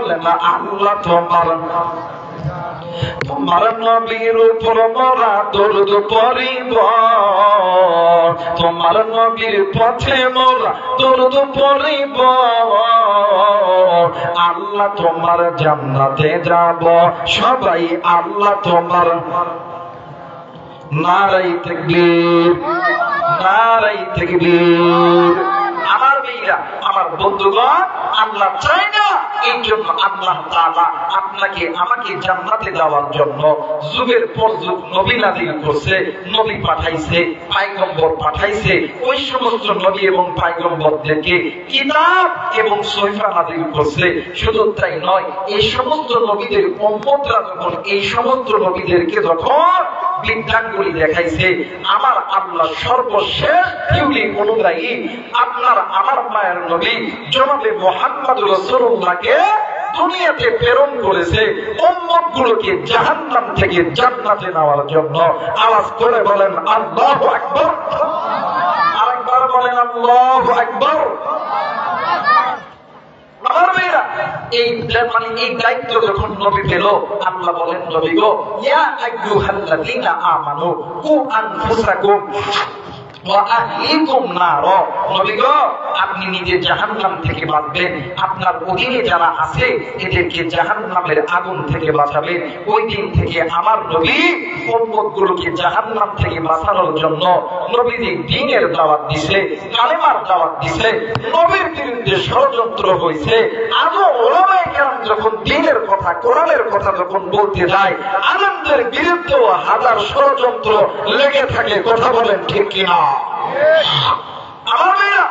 বললেন আল্লাহ তোমার নবীর উপর মোরা দরুদ পড়িব, তোমার নবীর পথে মোরা দরুদ পড়িব, আল্লাহ তোমার জান্নাতে যাব সবাই, আল্লাহ তোমার। নারায়ে তাকবীর, নারায়ে তাকবীর। আমার মেয়েরা, আমার বন্ধুগণ, আল্লাহ চায় না, এই জন্য আল্লাহ তাআলা আপনাকে আমাকে জান্নাতে যাওয়ার জন্য যুগের পর যুগ নবী নাযিল করছে, নবী পাঠাইছে, পয়গম্বর পাঠাইছে। ওই সমস্ত নবী এবং পয়গম্বরদেরকে কিতাব এবং সহিফা নাযিল করছে। শুধু তাই নয়, এই সমস্ত নবীদের উম্মতরা যখন এই সমস্ত নবীদেরকে যখন বিজ্ঞানগুলি দেখাইছে, আমার আল্লাহ সর্বশেষ ইউলি অনুযায়ী আপনার আমার মায়ের নবী জনাবে মুহাম্মদ রাসূলুল্লাহকে দুনিয়াতে প্রেরণ করেছে উম্মতগুলোকে জাহান্নাম থেকে জান্নাতে নেওয়ার জন্য। আওয়াজ করে বলেন আল্লাহু আকবার। আরেকবার বলেন আল্লাহু আকবার। আমার মেয়েরা, এই দায়িত্ব যখন নবী পেল, আল্লাহ বলেন নবী গো, ইয়া আইয়ুহাল্লাযীনা আমানু কু আনফুসাকুম ওয়া আহলিকুম নার। নবী গো, আপনি নিজে জাহান্নাম থেকে বাঁচবেন, আপনার অধীনে যারা আছে এদেরকে জাহান্নামের আগুন থেকে বাঁচাবেন। ওই দিন থেকে আমার নবী উম্মতগুলোকে জাহান্নাম থেকে বাঁচানোর জন্য নবীজি দ্বীনের দাওয়াত দিছে, কালেমার দাওয়াত দিছে। নবীর বিরুদ্ধে ষড়যন্ত্র হয়েছে। আজও ওলামায়ে কেরাম যখন দ্বীনের কথা, কোরআনের কথা যখন বলতে যায়, আলেমদের বিরুদ্ধেও হাজার ষড়যন্ত্র লেগে থাকে। কথা বলেন ঠিক কিনা? আমার মেয়েরা,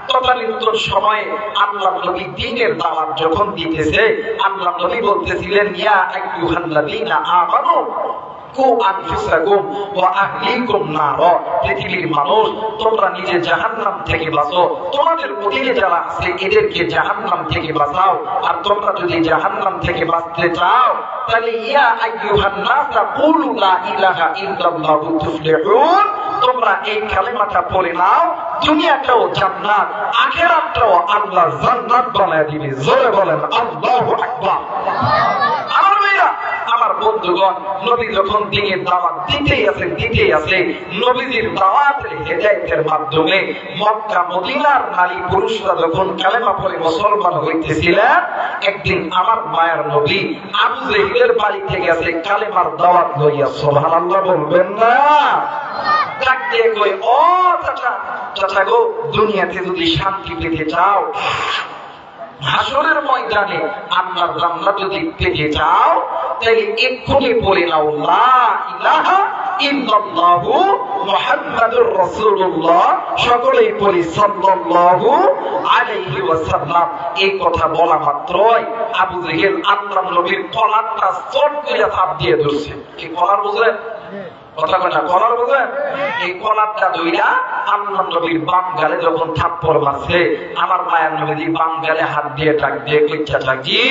তদানীন্তন সময়ে আল্লাহ নবী দ্বীনের দাওয়াত যখন দিতেছে, আল্লাহ নবী বলতেছিলেন ইয়া আইয়ুহাল্লাযীনা আমানু কু আনফুসাকুম ওয়া আহলিকুম নার। পৃথিবীর মানুষ, তোমরা নিজে জাহান্নাম থেকে বাঁচো, তোমাদের অধীনে যারা আছে এদেরকে জাহান্নাম থেকে বাঁচাও। আর তোমরা যদি জাহান্নাম থেকে বাঁচতে চাও, তাহলে ইয়া আইয়ুহান নাস কুলু লা ইলাহা ইল্লাল্লাহু তুফলিহুন, তোমরা এই কালেমাটা পড়ে নাও, দুনিয়াটাও জান্নাত, আখিরাতটাও আল্লাহ জান্নাত বানায় দিবে। জোরে বলেন আল্লাহু আকবার। আমার মেয়েরা, আমার বন্ধুগণ, নবী যখন দ্বীনের দাওয়াত দিতেই আছে, নবীজির দাওয়াতের হেদায়েতের মাধ্যমে মক্কা মদিনার নারী পুরুষরা যখন কালেমা পড়ে মুসলমান হইতেছিলেন, একদিন আমার মায়ের নবী আবু জেহেলের বাড়িতে গেছে কালেমার দাওয়াত লইয়া। সুবহানাল্লাহ বলবেন না? ডাক দিয়ে কই, ও চাচা গো, দুনিয়াতে যদি শান্তি পেতে চাও, হাসরের ময়দানে আল্লাহর জান্নাত যদি পেতে চাও, তাহলে এক্ষুনি পড়ে নাও লা ইলাহা ইল্লাল্লাহু মুহাম্মাদুর রাসূলুল্লাহ। সকলেই পড়ি সাল্লাল্লাহু আলাইহি ওয়াসাল্লাম। এই কথা বলা মাত্রই আবু জেহেল আল্লাহর নবীর কলারটা চট করে চাপ দিয়ে ধরছে। কি কলার বুঝলেন? কথা কথা কলার বুঝলেন? এই কলারটা ধইরা আল্লাহর নবীর বাম গালে যখন থাপ্পড় মারছে, আমার মায়ের নবী বাম গালে হাত দিয়ে ডাক দিয়ে কইছা থাকি,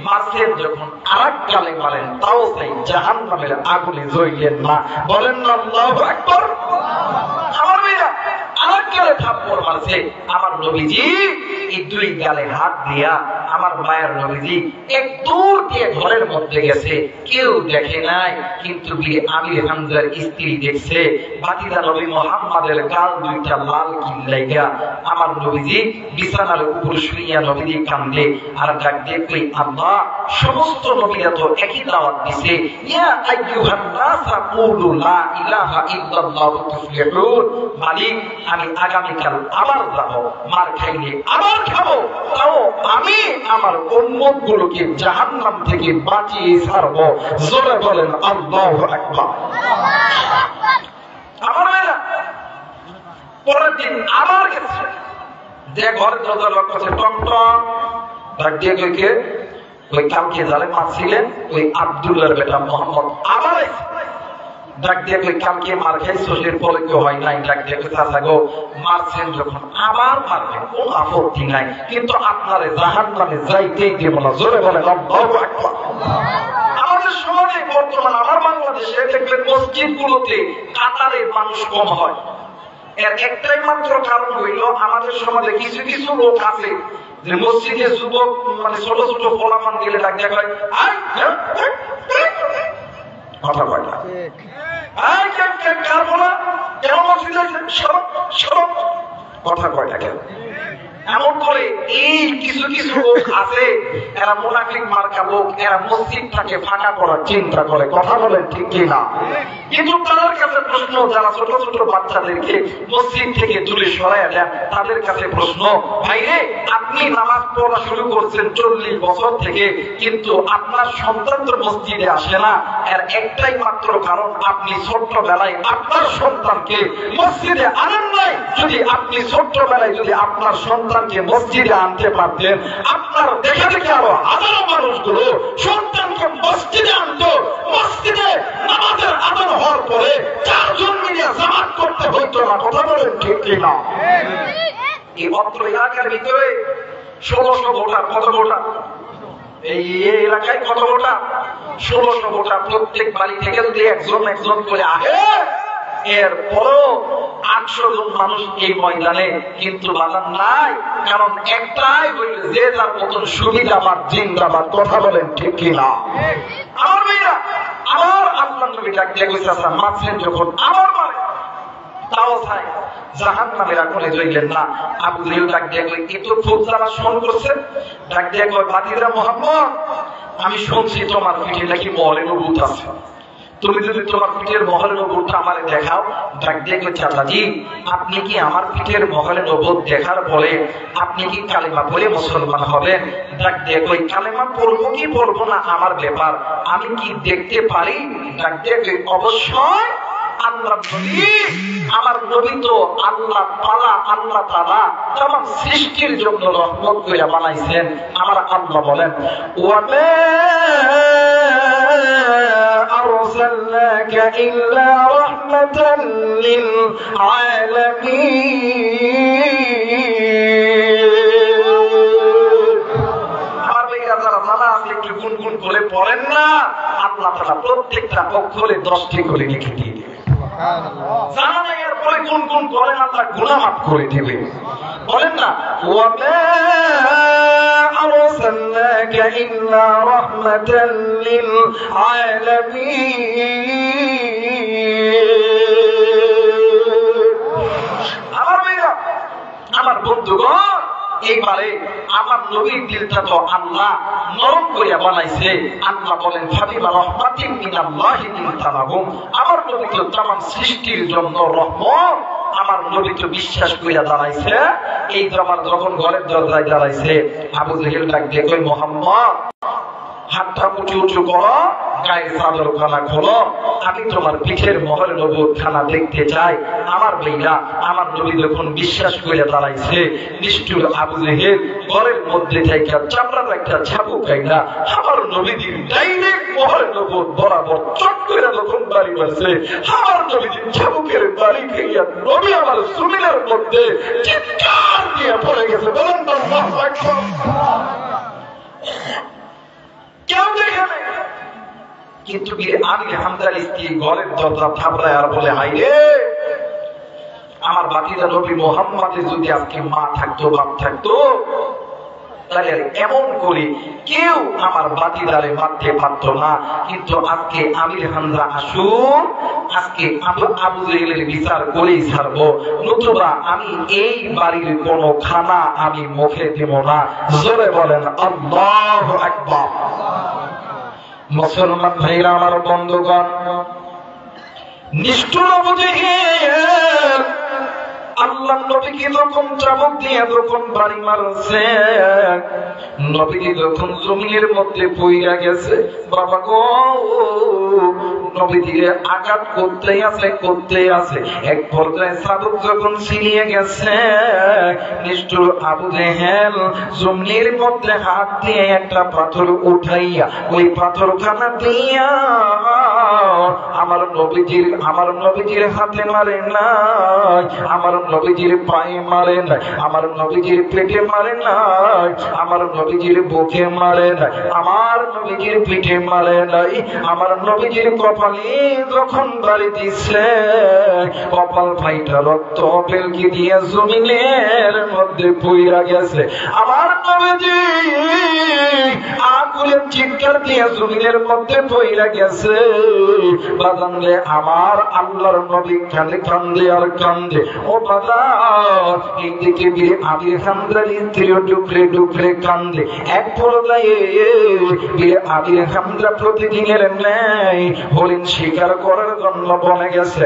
মারছেন যখন আরেক গালে মারেন, তাও সেই জাহান্নামের আগুনে জ্বললেন না। বলেন না আল্লাহু আকবার। আমার মেয়েরা, আরেক গালে থাপ্পড় মারছে আমার নবীজি, এই দুই গালে হাত দিয়া আমার মায়ের নবীজি এক দূর দিয়ে ঘরের মধ্যে গেছে, কেউ দেখে নাই, কিন্তু আমির হামজার স্ত্রী দেখছে। বাতিদা নবী মুহাম্মাদের গাল দুইটা লাল কিল্লাইয়া আমার নবীজি বিছানার উপর শুইয়া নবীজি কান্দে আর ডাক দিয়ে কই, আল্লাহ, সমস্ত নবীরা তো একই দাওয়াত দিছে, ইয়া আইয়ুহান নাস কুলু লা ইলাহা ইল্লাল্লাহু তুফলিহুন। মালিক, আমি আগামীকাল আবার যাব, মার খাইলে আবার খাবো, তাও আমি আমার উম্মত গুলোকে জাহান্নাম থেকে বাঁচিয়ে ছাড়বো। জোরে বলেন আল্লাহু আকবার। আমার মেয়েরা, পরের দিন আবার গেছে, যে ঘরের দরজা লক করছে, টং টং, ডাক দিয়ে কইকে, ওই কালকে যারা মারছিলেন ওই আব্দুল্লাহর বেটা মোহাম্মদ আবার ডাক দিয়ে কই, কালকে মার খাইছো, এরপরে কেউ হয় নাই। ডাক দিয়ে চাচা গো, মারছেন যখন আবার মারবেন, কোন আপত্তি নাই, কিন্তু আপনারে জাহান্নামে যাইতেই দেব না। জোরে বলেন আল্লাহু আকবার। আমাদের সমাজে বর্তমান আমার বাংলাদেশে দেখবেন মসজিদ গুলোতে কাতারে মানুষ কম হয়। এর একটাই মাত্র কারণ হইল, আমাদের সমাজে কিছু কিছু লোক আছে যে মসজিদে যুবক মানে ছোট ছোট পোলাপান গেলে ডাক দেয়া হয় কথা কয় না, কার বলা কেন মসজিদে সব কথা কয় না কেন? এমন করে এই কিছু কিছু লোক আছে, এরা মুনাফিক মার্কা লোক, এরা মসজিদটাকে ফাঁকা করার চিন্তা করে। কথা বলেন ঠিক কিনা? কিন্তু তাদের কাছে প্রশ্ন, যারা ছোট ছোট বাচ্চাদেরকে মসজিদ থেকে দূরে সরাইয়া দেন, তাদের কাছে প্রশ্ন, ভাইরে আপনি নামাজ পড়া শুরু করছেন 40 বছর থেকে, কিন্তু আপনার সন্তান তো মসজিদে আসে না। এর একটাই মাত্র কারণ, আপনি ছোট্টবেলায় আপনার সন্তানকে মসজিদে আনেন নাই। যদি আপনি ছোট্টবেলায় যদি আপনার সন্তানকে মসজিদে আনতে পারতেন, আপনার দেখে দেখে আরো হাজারো মানুষগুলো সন্তানকে মসজিদে আনতো। মসজিদে নামাজের আদান হওয়ার পরে 4 জন মিলে জামাত করতে হইতো না। কথা বলেন ঠিক কিনা? এই অত্র এলাকার ভিতরে 1600 ভোটার, কত ভোটার এই এলাকায়, কত ভোটার? 1600 ভোটার। প্রত্যেক বাড়ি থেকে যদি একজন একজন করে আহে, এরপরও 800 জন মানুষ এই ময়দানে কিন্তু বাজার নাই। কারণ একটাই হইল, যে যার মতন সুবিধাবাদ জিন্দাবাদ। কথা বলেন ঠিক কিনা? আমার মেয়েরা, আমার আল্লাহ নবী ডাক দিয়ে কইছে, মারছেন যখন আমার মারে তাও চাই জাহান্নামের আগুনে জ্বললেন না। আবু জেহেল ডাক দিয়ে কই, এ তো খুব জ্বালা সহ্য করছেন। ডাক দিয়ে কই, ভাতিজা মুহাম্মদ, আমি শুনছি তোমার পিঠে নাকি মহরে নবুত আছে, তুমি যদি তোমার পিঠের মহলে নবুতটা আমারে দেখাও। ডাক দিয়ে কই, চাচাজি আপনি কি আমার পিঠের মহলে নবুত দেখার পরে আপনি কি কালেমা পড়ে মুসলমান হবেন? ডাক দিয়ে কই, কালেমা পড়বো কি পড়বো না আমার ব্যাপার, আমি কি দেখতে পারি? ডাক দিয়ে কই, অবশ্যই। আল্লাহ নবী, আমার নবী তো আল্লাহ তাআলা তামাম সৃষ্টির জন্য রহমত করে বানাইছেন। আমার আল্লাহ বলেন, ওয়ামা আরসালনাকা ইল্লা রাহমাতাল লিল আলামিন। আমার ভাইরা যারা নামাজ একটু গুনগুন করে পড়েন না, আল্লাহ তাআলা প্রত্যেকটা অক্ষরে 10টি করে লিখে দিয়ে দিবেন। জানা নাই এরপরে কোন কোন করেন, আল্লাহ গুনাহ মাফ করে দিবে। বলেন না, ওয়ামা আরসালনাকা ইল্লা রাহমাতাল লিল আলামিন। আমার ভাইরা, আমার বন্ধুগণ, এইবারে আমার নবীর দিলটা তো আল্লাহ নরম করিয়া বানাইছে। আল্লাহ বলেন, ফাবিমা রাহমাতিন মিনাল্লাহি লিনতা লাহুম। আমার নবী তো তামাম সৃষ্টির জন্য রহমত। আমার নবী তো বিশ্বাস কইরা দাঁড়াইছে। এই আমার যখন ঘরের দরজায় দাঁড়াইছে, আবু জেহেল ডাক দিয়ে কই, মুহাম্মদ হাতটা উঁচু উঁচু করো, গায়ের চাদর খানা খোলো, আমি তোমার পিঠের মহরে নবুত খানা দেখতে চাই। আমার ভাইরা, আমার নবী যখন বিশ্বাস করে দাঁড়াইছে, নিষ্ঠুর আবু জেহেল ঘরের মধ্যে থেকে চামড়ার একটা ছাপু খাইলা আমার নবীজির ডাইরেক্ট মহরে নবুত বরাবর চট করে যখন বাড়ি মারছে, আমার নবীজির ছাপুকের বাড়ি খাইয়া নবী আমার জমিনের মধ্যে চিৎকার দিয়ে পড়ে গেছে। বলেন তো আল্লাহু আকবার। কেউ দেখে নাই, কিন্তু আমি হামজার স্ত্রী ঘরের দরজা থাপড়ায় আর বলে, হাই রে, আমার ভাতিজা নবী মুহাম্মদের যদি আজকে মা থাকতো, বাপ থাকতো, তাহলে এমন করে কেউ আমার ভাতিজারে মারতে পারতো না। কিন্তু আজকে আমির হামজা আসুন, আজকে আবু জেহেলের বিচার করেই ছাড়বো, নতুবা আমি এই বাড়ির কোনো খানা আমি মুখে দেব না। জোরে বলেন আল্লাহু আকবার। মুসলমান ভাইরা, আমার বন্ধুগণ, নিষ্ঠুর আবু জেহেল আল্লাহ নবীকে যখন চাবুক দিয়ে যখন বাড়ি মারছে, নবীকে যখন জমিনের মধ্যে পইরা গেছে, বাবা গো, নবীকে আঘাত করতে আছে। এক পর্যায়ে চাবুক যখন ছিনিয়ে গেছে, নিষ্ঠুর আবু জেহেল জমিনের মধ্যে হাত দিয়ে একটা পাথর উঠাইয়া ওই পাথরখানা দিয়া আমার নবীজির হাতে মারে নাই, আমার নবীজির পায়ে মারে নাই, আমার নবীজির পেটে মারে নাই, আমার নবীজির বুকে মারে নাই, আমার নবীজির পিঠে মারে নাই, আমার নবীজির কপালে যখন বাড়ি দিচ্ছে কপাল ফাইটা রক্ত বেলকি দিয়ে জমিনের মধ্যে পইরা গেছে। আমার নবীজি আকুলের চিৎকার দিয়ে জমিনের মধ্যে পইরা গেছে। বাজানলে আমার আল্লাহর নবী কাঁদে কান্দে আর কান্দে। ও বাজান, এইদিকে বীর আমির হামজার স্ত্রীও ডুকরে ডুকরে কান্দে। এক পর্যায়ে বীর আমির হামজা প্রতিদিনের ন্যায় হরিণ শিকার করার জন্য বনে গেছে।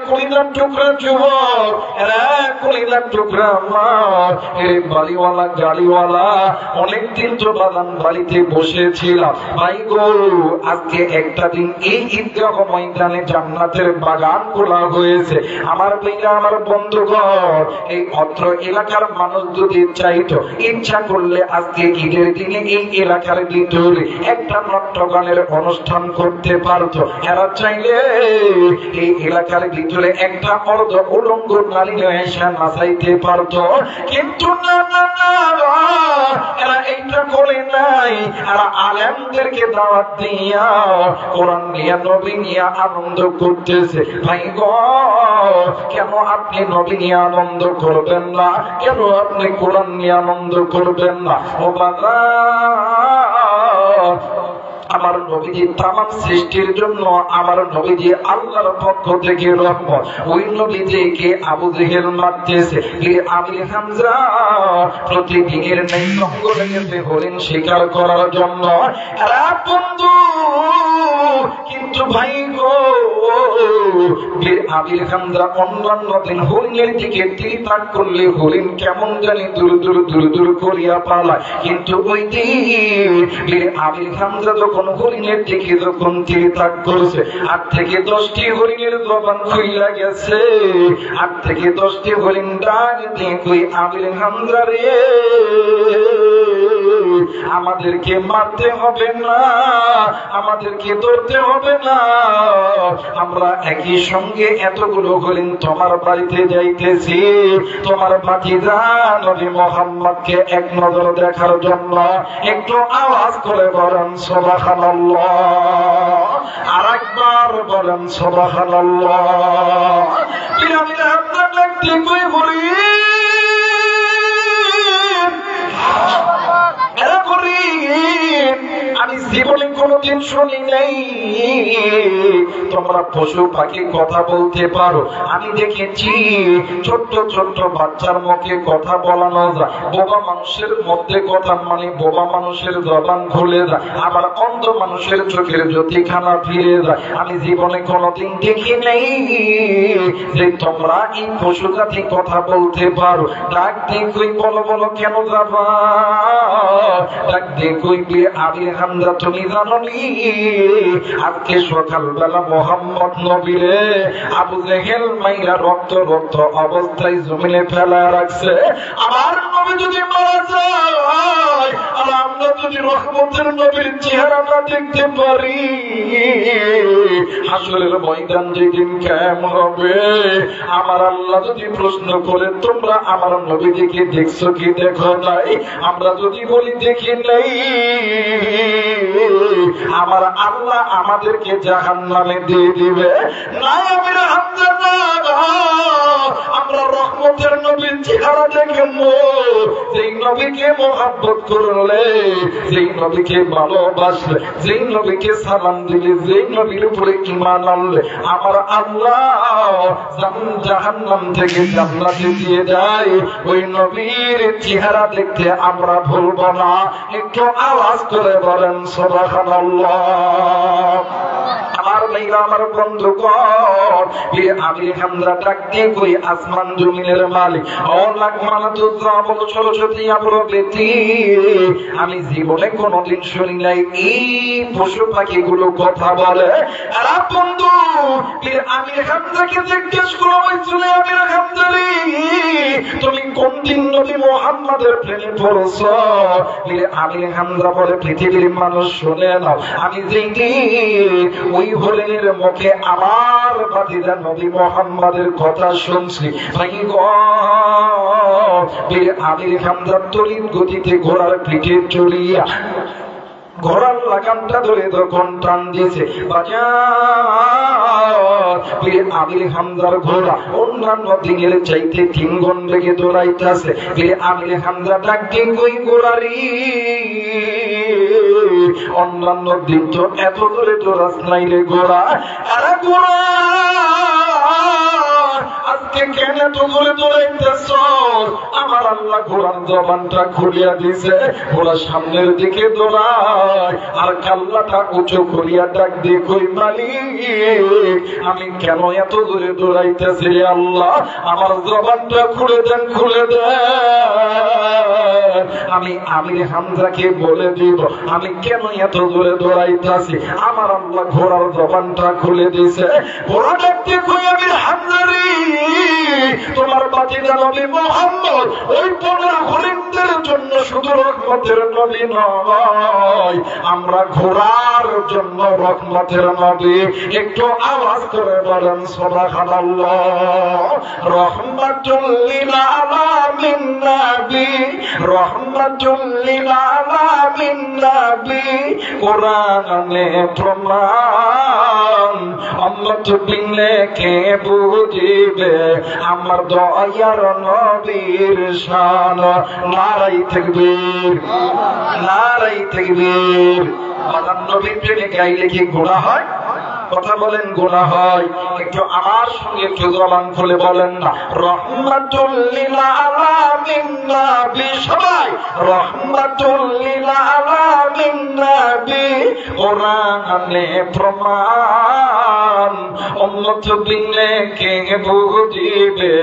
কলিজার টুকরা যুবক, কলিজার টুকরা মা, বাড়িওয়ালা গাড়িওয়ালা, অনেকদিন তো বাগান বাড়িতে বসেছিলাম ভাই গো, আজকে একটা দিন এই ঈদগাহ ময়দানে জান্নাতের বাগান খোলা হয়েছে। আমার ভাইরা, আমার বন্ধুগণ, এই অত্র এলাকার মানুষ যদি চাইতো, ইচ্ছা করলে আজকে ঈদের দিনে এই এলাকার ভিতরে একটা নাট্যগানের অনুষ্ঠান করতে পারতো। এরা চাইলে এই এলাকার ভিতরে একটা অর্ধ উলঙ্গ নারী এসে নাচাইতে পারতো, কিন্তু না না না, এরা এইটা করে নাই। এরা আলেমদেরকে দাওয়াত দিয়া কোরআন নিয়ে নবী নিয়ে আনন্দ করতেছে। ভাই গো, কেন আপনি নবী নিয়ে আনন্দ করবেন না? কেন আপনি কোরআন নিয়ে আনন্দ করবেন না? ও বাবা, আমার নবীজি তামাম সৃষ্টির জন্য, আমার নবীজি আল্লাহর পক্ষ থেকে রহমত। ওই নবীজিকে আবু জেহেল মারতেছে, আমির হামজা প্রতিদিনের নেই জঙ্গলে গেছে হরিণ শিকার করার জন্য। বন্ধু, কিন্তু ভাই গো, আমির হামজা অন্যান্য দিন হরিণের দিকে তীর করলে হরিণ কেমন জানি দূর দূর দূর দূর করিয়া পালায়, কিন্তু ওই দিন আমির হামজা যখন হরিণের দিকে যখন তীর তাক করছে, 8 থেকে 10টি হরিণের জবান খুইলা গেছে। 8 থেকে 10টি হরিণ ডাক দিয়ে কই, আমির হামজা রে, আমাদেরকে মারতে হবে না, আমাদেরকে ধরতে হবে না, আমরা একই সঙ্গে এতগুলো হরিণ তোমার বাড়িতে যাইতেছি তোমার ভাতিজা নবী মুহাম্মদকে এক নজর দেখার জন্য। একটু আওয়াজ করে বলেন সুবহানাল্লাহ, আরেকবার বলেন সুবহানাল্লাহ। পিরামিডে আপনার লাগতে কই হরিণ, আমি জীবনে কোনদিন শুনি নাই তোমরা পশু পাখি কথা বলতে পারো। আমি দেখেছি ছোট্ট ছোট্ট বাচ্চার মুখে কথা বলানো যায়, বোবা মানুষের মধ্যে কথা মানে বোবা মানুষের জবান খুলে যায়, আবার অন্ধ মানুষের চোখের জ্যোতিখানা ফিরে যায়। আমি জীবনে কোনদিন দেখি নাই যে তোমরা এই পশু জাতি কথা বলতে পারো। ডাক দিয়ে কই, বলো বলো কেন যাবা? ডাক দিয়ে কইবে, আমির হামজা তুমি জানো নি আজকে সকালবেলা মোহাম্মদ নবীরে আবু জেহেল মাইরা রক্ত রক্ত অবস্থায় জমিনে ফেলা রাখছে। আমার নবী যদি মারা যায় আর আমরা যদি রহমতের নবীর চেহারাটা দেখতে পারি, হাসরের ময়দান যেদিন কায়েম হবে, আমার আল্লাহ যদি প্রশ্ন করে তোমরা আমার নবীজিকে দেখছো কি দেখো নাই, আমরা যদি বলি দেখি নাই, আমার আল্লাহ আমাদেরকে জাহান্নামে দিয়ে দিবে। নাই আমির হামজা, আমরা রহমতের নবীর চেহারা দেখবো, যেই নবীকে মহব্বত করলে, যেই নবীকে ভালোবাসলে, যেই নবীকে সালাম দিলে, যেই নবীর উপরে ঈমান আনলে আমার আল্লাহ জাহান্নাম থেকে জান্নাতে দিয়ে যায়। ওই নবীর চেহারা দেখতে আমরা ভুলবো না। একটু আওয়াজ করে বলেন সুবহানাল্লাহ। আমার মেয়েরা, আমার বন্ধুগণ, আমির হামজা ডাক দিয়ে কই, আসমান জমিনের মালিক ও লাখ মানাতুল সরস্বতী প্রভৃতি, আমি জীবনে কোনদিন শুনি নাই এই পশু পাখিগুলো কথা বলে। আরে বন্ধু, আমির হামজাকে জিজ্ঞেস করো, চলে আমির হামজা রে, তুমি কোন দিন নবী মুহাম্মাদের প্রেমে পড়ছ? আমির হামজা বলে, পৃথিবীর মানুষ শুনে নাও, আমি যেই দিন ওই হরিণের মুখে আমার ভাতিজা নবী মুহাম্মাদের কথা শুনছি। ভাই গো, বীর আমির হামজা তড়িৎ গতিতে ঘোড়ার পিঠে চড়িয়া ঘোড়ার লাগামটা ধরে যখন টান দিয়েছে, বীর আমির হামজার ঘোড়া অন্যান্য দিনের চাইতে 3 গুণ বেগে দৌড়াইতেছে। বীর আমির হামজা ডাক দিয়ে কই ঘোড়ারি, অন্যান্য দিন তো এত ধরে দৌড়াস নাই রে ঘোড়া, আরে ঘোড়া আজকে কেন এত ধরে দৌড়াইতেছ? আমার আল্লাহ ঘোড়ার জবানটা খুলিয়া দিছে, ঘোড়া সামনের দিকে দৌড়ায় আর কাল্লাটা উঁচু করিয়া ডাক দিয়ে কই মালিক, আমি কেন এত দূরে দৌড়াইতেছি রে আল্লাহ, আমার জবানটা খুলে দেন, খুলে দেন, আমি আমির হামজাকে বলে দিব আমি কেন এত দূরে দৌড়াইতেছি। আমার আল্লাহ ঘোড়ার জবানটা খুলে দিছে। ঘোড়া ডাক দিয়ে কই আমির হামজা রে, তোমার ভাতিজা নবী মুহাম্মদ ওই 15 হরিণদের জন্য শুধু রহমতের নবী নয়, আমরা ঘোড়ার জন্য রহমতের নবী। একটু আওয়াজ করে বলেন সুবহানাল্লাহ। রহমাতুল লিল আলামিন নবী, রহমাতুল লিল আলামিন নবী, কোরআনে প্রমাণ, উম্মত বিনে কে বুঝিবে আমার দয়ার নবীর শান। নারাই তাকবীর, নারাই তাকবীর। আমার নবীর প্রেমে গাইলে কি গুনাহ হয়? কথা বলেন গুনাহ হয়? একটু আমার সঙ্গে একটু জবান খুলে বলেন না, রহমাতুল লিল আলামিন নবী, সবাই রহমাতুল লিল আলামিন নবী, কোরআনে প্রমাণ, উম্মত বিনে কে বুঝিবে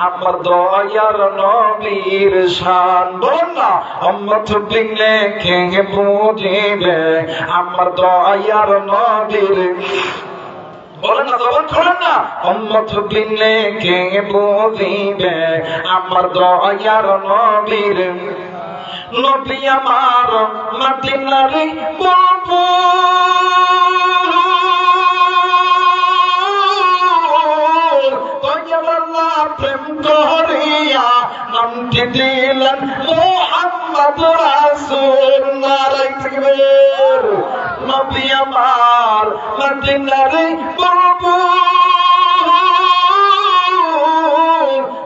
আমার দয়ার নবীর শান। বলেন না, উম্মত বিনে কে বুঝিবে আমার দয়ার নবীর, বলেন না, জবান খোলেন না, উম্মত বিনে কে বুঝিবে আমার দয়ার নবীর। নবী আমার মদিনার বুলবুল, দয়াল্লাহ প্রেম করিয়া নামটি দিলেন মুহাম্মদ রাসূল। নারায়ে তাকবীর। নবী আমার মদিনার বুলবুল,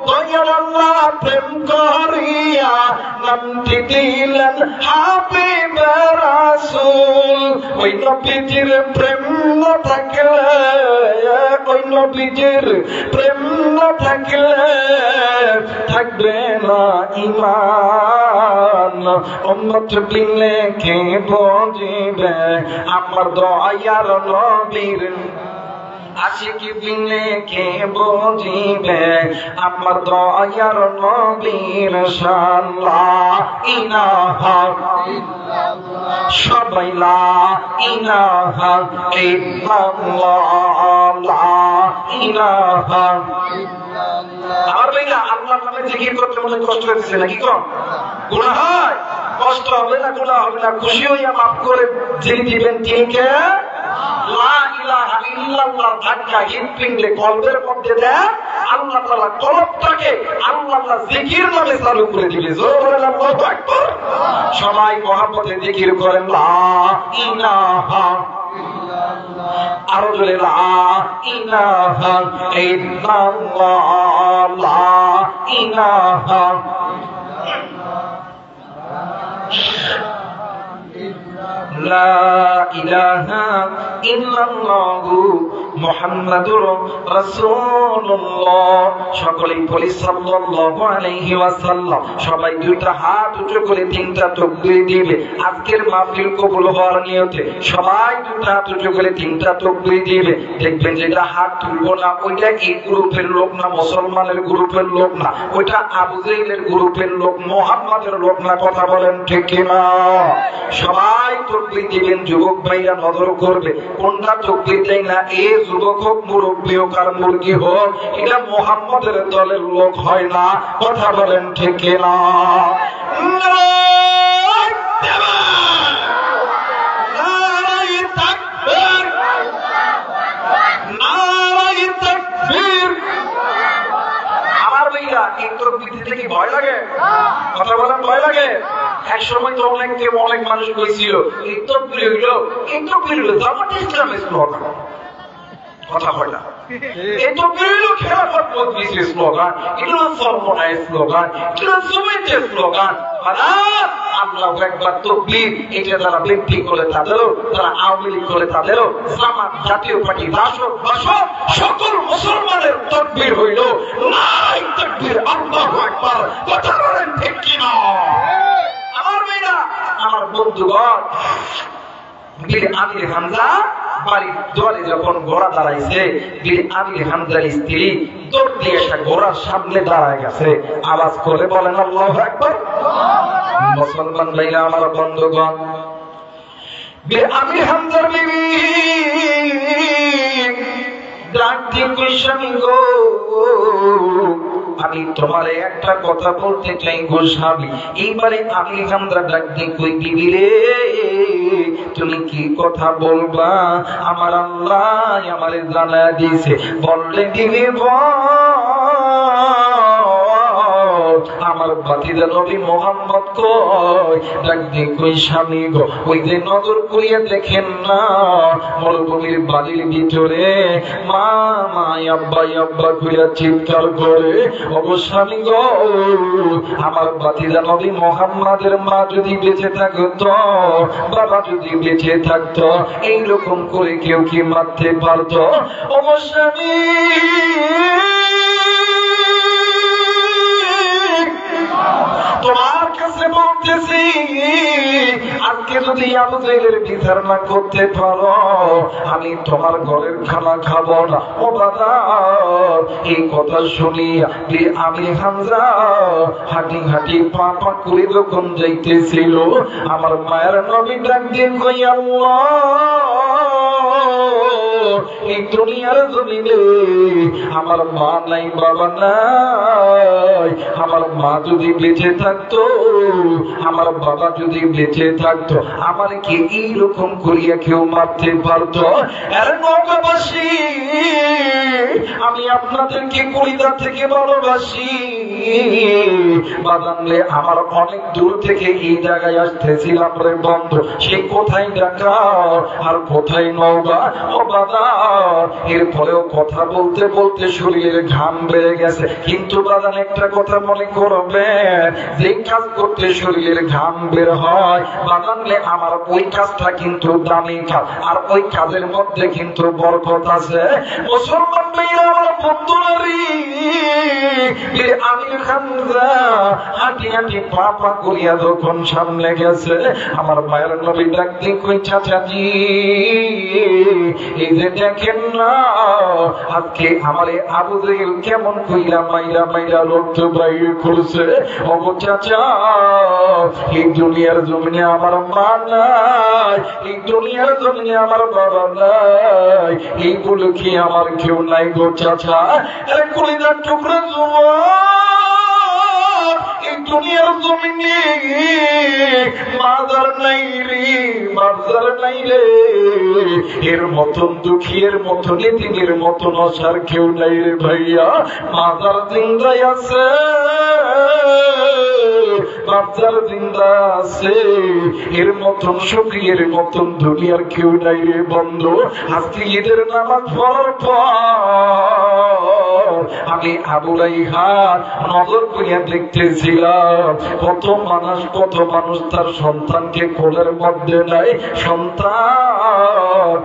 দয়াল্লাহ প্রেম করিয়া নামটি দিলেন হাবিব রাসূল। ওই নবীজির প্রেম না থাকলে, ওই নবীজির প্রেম না থাকলে থাকবে না ঈমান। উম্মত বিনে কে বুঝিবে আমার দয়ার নবীর, আশিক বিনে কে বুঝিবে আমার দয়ার নবীর শান। লা ইলাহা ইল্লাল্লাহ, সবাই লা ইলাহা ইল্লাল্লাহ, লা ইলাহা ইল্লাল্লাহ। আমার ভাইরা, আল্লাহর নামে জিকির করতে মনে কষ্ট হচ্ছে নাকি? কম গুনাহ হয়? কষ্ট হবে না, গুনাহ হবে না, খুশি হইয়া মাফ করে যিনি দিবেন তিনি কে? লা ইলাহা ইল্লাল্লাহ ধাক্কা হৃদপিণ্ডে কলবের মধ্যে দেয়, আল্লাহ তাআলা কলবটাকে আল্লাহ জিকির নামে চালু করে দিবে। জোরে বলেন আল্লাহু আকবার। সবাই মহব্বতে জিকির করেন লা ইলাহা ইল্লাল্লাহ, আরো জোরে লা ইলাহা ইল্লাল্লাহ, লা ইলাহা লা ইলাহা ইল্লাল্লাহু মুহাম্মাদুর রাসূলুল্লাহ। সকলেই বলি সাল্লাল্লাহু আলাইহি ওয়াসাল্লাম। সবাই দুইটা হাত উঁচু করে 3টা তাকবীর দিবে। আজকের মাহফিল কবুল হওয়ার নিয়তে সবাই দুইটা হাত উঁচু করে 3টা তাকবীর দিবে। দেখবেন যেটা হাত তুলবো না ওইটা এই গ্রুপের লোক না, মুসলমানের গ্রুপের লোক না, ওইটা আবু জাহেলের গ্রুপের লোক, মুহাম্মাদের লোক না। কথা বলেন ঠিক কিনা? সবাই তাকবীর দিবেন। যুবক ভাইরা নজর করবে কোনটা তাকবীর দেয় না, এ যুবক হোক, মুরব্বী হোক আর মুরগি হোক, এটা মুহাম্মাদের দলের লোক হয় না। কথা বলেন ঠিক কিনা? এই তকবীর দিতে কি ভয় লাগে? কথা বলেন, ভয় লাগে? এক সময় তো অনেক মানুষ কইছিল এই তকবীর হইলো জামাত ইসলামের স্লোগান। কথা হয় না, এই তকবীর হইলো খেলাফত মজলিসের স্লোগান, এগুলো সর্বনায়ের স্লোগান, এগুলো জুমাইতের স্লোগান। আল্লাহু আকবার তাকবীর, এটা যারা ব্যক্তি করে তাদেরও, যারা আওয়ামী লীগ করে তাদেরও, জামাত জাতীয় পার্টি রাষ্ট্র সকল মুসলমানের তাকবীর হইল নারায়ে তাকবীর, আল্লাহু আকবার। কথা বলেন ঠিক কি না? আমার মেয়েরা, আমার বন্ধুগণ, বীর আমির হামজা বাড়ির দুয়ারে যখন ঘোড়া দাঁড়াইছে, বীর আমির হামজার স্ত্রী দৌড় দিয়ে একটা ঘোড়ার সামনে দাঁড়ায় গেছে, আওয়াজ করে বলেন আল্লাহু আকবার। মুসলমান ভাইরা, আমার বন্ধুগণ, বীর আমির হামজার বিবি ডাক দিয়ে কই, স্বামী গো, আমি তোমারে একটা কথা বলতে চাই গো স্বামী। এইবারে আমির হামজা ডাক দিয়ে কই, বিবি রে, তুমি কি কথা বলবা? আমার আল্লাহ আমারে জানা দিয়েছে। বললে দিবি আমার ভাতিজা নবী মুহাম্মদ কই? ডাক দিয়ে কই, স্বামী গো, ওই যে নজর করিয়া দেখেন না মরুভূমির বালির ভিতরে মা মা আব্বা আব্বা কইরা চিৎকার করে, ওগো স্বামী গো, আমার ভাতিজা নবী মুহাম্মাদের মা যদি বেঁচে থাকতো, বাবা যদি বেঁচে থাকতো, এইরকম করে কেউ কি মারতে পারতো? ওগো স্বামী, তোমার কাছে বলতেছি, আজকে যদি আবু জাহেলের বিচার না করতে পারো, আমি তোমার ঘরের খানা খাবো না। ও বাবা, এই কথা শুনিয়া বীর আমির হামজা হাঁটি হাঁটি পা পা করে যখন যাইতেছিল, আমার মায়ের নবী ডাক দিয়ে কই, আল্লাহ, এই দুনিয়ার জমিনে আমার মা নাই, বাবা নাই, আমার মা যদি বেঁচে থাকতো, আমার বাবা যদি বেঁচে থাকতো, আমার কি এইরকম করিয়া কেউ মারতে পারতো? আরে নৌকাবাসী, আমি আপনাদেরকে কলিজা থেকে ভালোবাসি। বাদামলে আমার অনেক দূর থেকে এই জায়গায় আসতেছিলাম রে বন্ধু, সে কোথায় ঢাকা আর কোথায় নৌকা। ও বাবা, এরপরেও কথা বলতে বলতে শরীরের ঘাম বেড়ে গেছে, কিন্তু বাদান একটা কথা মনে করবে, যে কাজ করতে শরীরের ঘাম বের হয় বাদানলে আমার ওই কাজটা কিন্তু দামি কাজ, আর ওই কাজের মধ্যে কিন্তু বরকত আছে। মুসলমান মেয়েরা, আমার বন্ধুরারি, আমির হামজা হাঁটি হাঁটি পা পা করিয়া যখন সামনে গেছে, আমার মায়ের নবী ডাক দিয়ে কই, চাচাজি, এই যে দেখেন না আজকে আমারে আবু জাহেল কেমন কইরা মাইরা মাইরা রক্ত বাইর করছে। ওগো চাচা, এই দুনিয়ার জমিনে আমার মা নাই, এই দুনিয়ার জমিনে আমার বাবা নাই, এইগুলো কি আমার কেউ নাই গো চাচা? আরে কলিজার টুকরা জুয়ান, এই দুনিয়ার জমিনে মাজার নাই রে, মাজার নাই রে, এর মতন দুঃখী, এর মতন এতিমের মতন আসার কেউ নাই রে ভাইয়া। মাজার জিন্দা আছে, মাজার জিন্দা আছে, এর মতন সুখী, এর মতন দুনিয়ার কেউ নাই রে বন্ধু। আজকে ঈদের নামাজ পড়ার পর আমি আবু রাইহান নজর করিয়া দেখতেছিলাম, কত মানুষ তার সন্তানকে কোলের মধ্যে নাই, সন্তান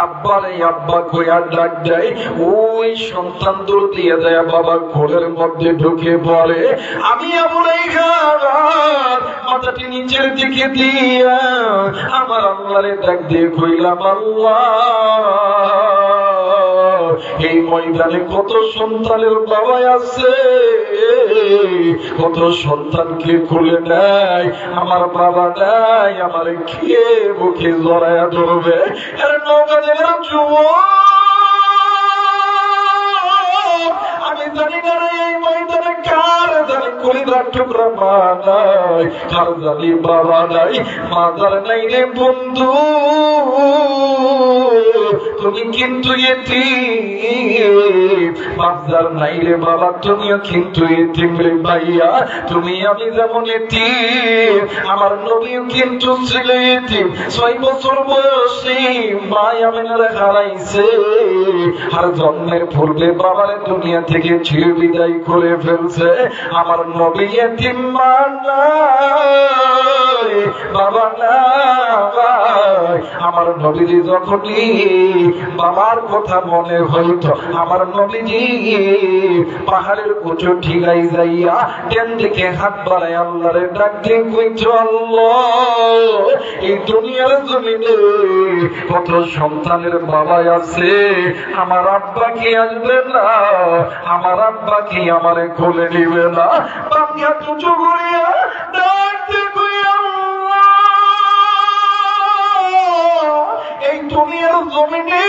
আব্বারে আব্বা কইয়া ডাক দেয়, ওই সন্তান দূর দিয়ে দেয় বাবার কোলের মধ্যে ঢুকে পড়ে। আমি আবু রাইহান মাথাটি নিচের দিকে দিয়া আমার আল্লাহরে ডাক দিয়ে কইলাম, আল্লাহ, এই ময়দানে কত সন্তানের বাবা আছে, কত সন্তানকে খুলে নেয়, আমার বাবা নাই, আমার খেয়ে বুকে জড়াইয়া ধরবে। আমি জানি না এই ময়দানে কার জানি কলিজার টুকরা মা নাই, কার জানি বাবা নাই, মাজার নাই রে বন্ধু, তুমি কিন্তু এতিম। বাপদার নাই রে বাবা, তুমিও কিন্তু এতিম রে ভাইয়া। তুমি আমি যেমন এতিম, আমার নবীও কিন্তু ছিল এতিম। 6 বছর বয়সে মা আমিনার হারাইছে, আর জন্মের পূর্বে বাবার দুনিয়া থেকে ছেড়ে বিদায় করে ফেলছে। আমার নবী এতিম মা নাই, বাবা নাই। আমার নবীজি যখনই বাবার কথা মনে হইতো, আমার নবীজি পাহাড়ের উঁচু ঠিকাই যাইয়া টেন দিকে হাত বাড়ায় আল্লাহরে ডাক দিয়ে কইতো, আল্লাহ এই দুনিয়ার জমিনে কত সন্তানের বাবা আছে, আমার আব্বা কি আসবে না, আমার আব্বা কি আমারে কোলে নিবে না। বাংলা উঁচু করিয়া ডাক দিয়ে কই, এই দুনিয়ার জমিনে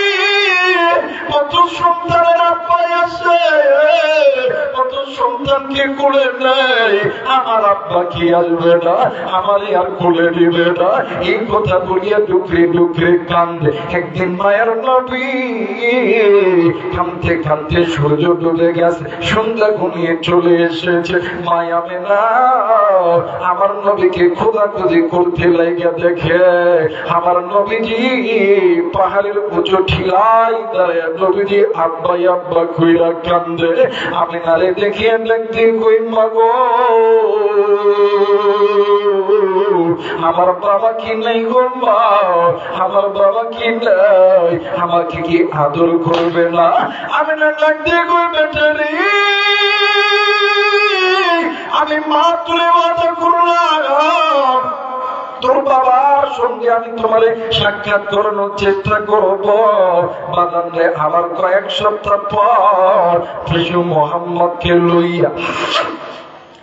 কত সন্তানের আব্বাই আছে, কত সন্তানকে কোলে নেয়, আমার আব্বা কি আসবে না, আমারে আর কোলে নিবে না। এই কথা বলিয়া ডুকরে ডুকরে কান্দে। একদিন মায়ের নবী কাঁদতে কাঁদতে সূর্য ডুবে গেছে, সন্ধ্যা ঘনিয়ে চলে এসেছে। মায়া আমিনা আমার নবীকে খোঁজাখুঁজি করতে লাগিয়া দেখে আমার নবীজি পাহাড়ের উঁচু ঠিলাই দাঁড়ায়। নবীজি আব্বা আব্বা কইরা কান্দে। আমিনারে দেখিয়ে দেখতে কই, মাগো আমার বাবা কি নাই গো মা, আমার বাবা কি নাই, আমাকে কি আদর করবে না? আমিনা ডাকতে কই, বেটা রে আমি মা তুলে মাথা করলাম, তোর বাবার সঙ্গে আমি তোমার সাক্ষাৎ করানোর চেষ্টা করব। বাদানরে আমার কয়েক সপ্তাহ পর শিশু মোহাম্মদকে লইয়া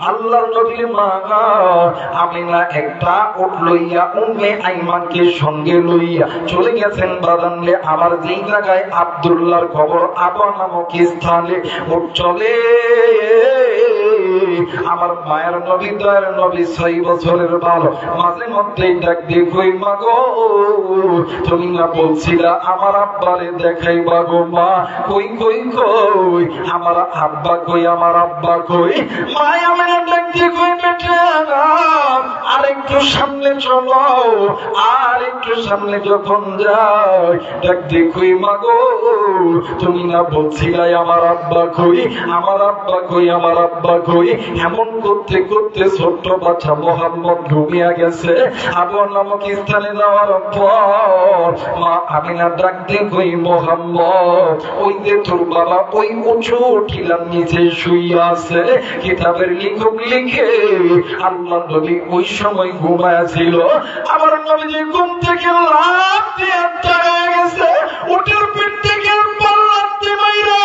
আল্লাহর নবীর মা আমিনা একটা উট লইয়া উম্মে আইমানকে সঙ্গে লইয়া চলে গেছেন বাদানলে। আমার যেই জায়গায় আব্দুল্লাহর কবর আবা নামক স্থানে উট চলে। আমার মায়ের নবী দয়ার নবী 6 বছরের বালক মাঝে মধ্যেই ডাক দিয়ে কই, মা গো তুমি না বলছিলা আমার আব্বারে দেখাইবা গো মা, কই কই কই আমার আব্বা কই, আমার আব্বা কই? মায় আমি ডাক দিয়ে কই, বেটা আর একটু সামনে চলো। আর একটু সামনে যখন যাই ডাক দিয়ে কই, মা গো তুমি না বলছিলাই আমার আব্বা কই, আমার আব্বা কই, আমার আব্বা কই? এমন করতে করতে ছোট্ট বাচ্চা মোহাম্মদ ঘুমিয়ে গেছে। আবু নামক স্থানে যাওয়ার পর মা আমিনা ডাক দিয়ে কই, মোহাম্মদ ওই যে তোর বাবা ওই উঁচু টিলার নিচে শুইয়া আছে। কিতাবের লেখক লিখে আল্লাহ নবী ওই সময় ঘুমায়া ছিল। আমার নবীজি ঘুম থেকে লাফ দিয়ে দাঁড়িয়ে গেছে, উটের পিঠ থেকে পাল্লাতে মাইরা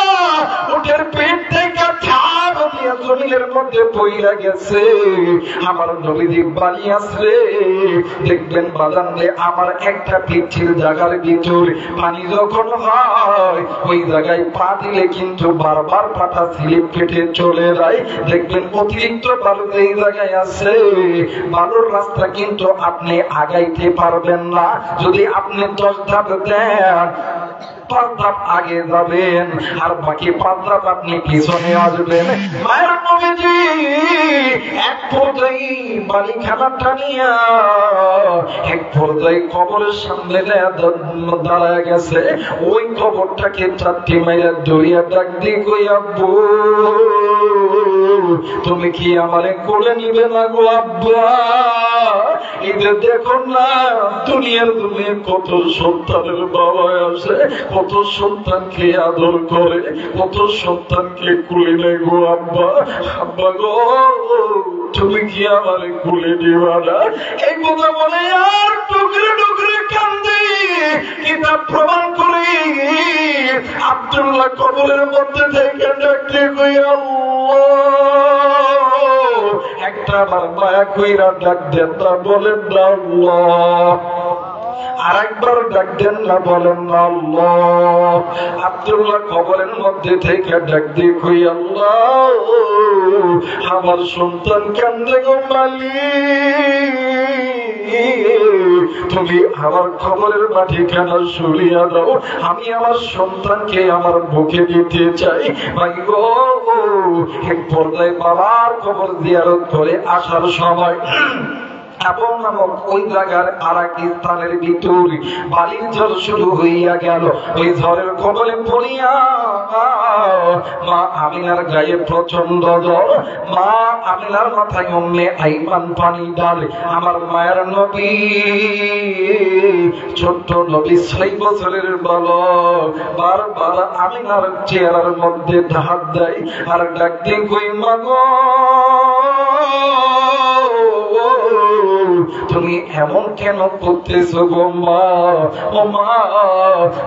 উটের পিঠ থেকে ঠাপ দিয়া জমিনের মধ্যে পইরা গেছে। আমার নবীজি বালি আসলে দেখবেন বাজানলে আমার একটা পিঠির জায়গার ভিতর পানি যখন হয় ওই জায়গায় পা দিলে কিন্তু বারবার পাটা স্লিপ কেটে চলে যায়। দেখবেন অতিরিক্ত বালু এই জায়গায় আছে, বালুর রাস্তা কিন্তু আপনি আগাইতে পারবেন না। যদি আপনি 10 ধাপ দেন 5 ধাপ আগে যাবেন, আর বাকি 5 ধাপ আপনি পিছনে আসবেন। মায়ের নবীজি এক পর্যায়ে বালিখানা টানিয়া এক পর্যায়ে কবরের সামনে দাঁড়ায় গেছে। ওই কবরটাকে 4টি মাইলা দড়িয়া ডাক দিয়ে কই, আব্বু তুমি কি আমারে কোলে নিবে না গো আব্বা? এদের দেখো না দুনিয়ার দুনিয়া কত সন্তানের বাবা আছে, কত সন্তানকে আদর করে, কত সন্তানকে কোলে নেয় গো আব্বা। আব্বা গো তুমি কি আমারে কোলে নিবা না? এই কথা বলে আর টুকরে টুকরে কান্দে। কিতাব প্রমাণ করে আব্দুল্লাহ কবরের মধ্যে থেকে ডাকতে কই, আল্লাহ একটা বার মায়া কইরা ডাক দেন না, বলেন না আল্লাহ। আর একবার ডাক দেন না, বলেন না আল্লাহ। আব্দুল্লাহ কবরের মধ্যে থেকে ডাক দিয়ে কই, আল্লাহ আমার সন্তান কান্দে গো মালিক, তুমি আমার খবরের মাটি কেন সরিয়া দাও, আমি আমার সন্তানকে আমার বুকে দিতে চাই। ভাই গো, এক পর্যায়ে বাবার খবর জিয়ারত করে আসার সময় এবং নামক ওই জায়গার আরেক স্থানের ভিতর বালির ঝড় শুরু হইয়া গেল। ওই ঝড়ের কবলে পড়িয়া মা আমিনার গায়ে প্রচন্ড জ্বর। মা আমিনার মাথায় উম্মে আইমান পানি ঢালে। আমার মায়ের নবী, ছোট্ট নবী 6 বছরের বালক, বারবার আমিনার চেহারার মধ্যে হাত দেয় আর ডাক দিয়ে কই মা গো, তুমি এমন কেন করতেছো গো মা? ও মা,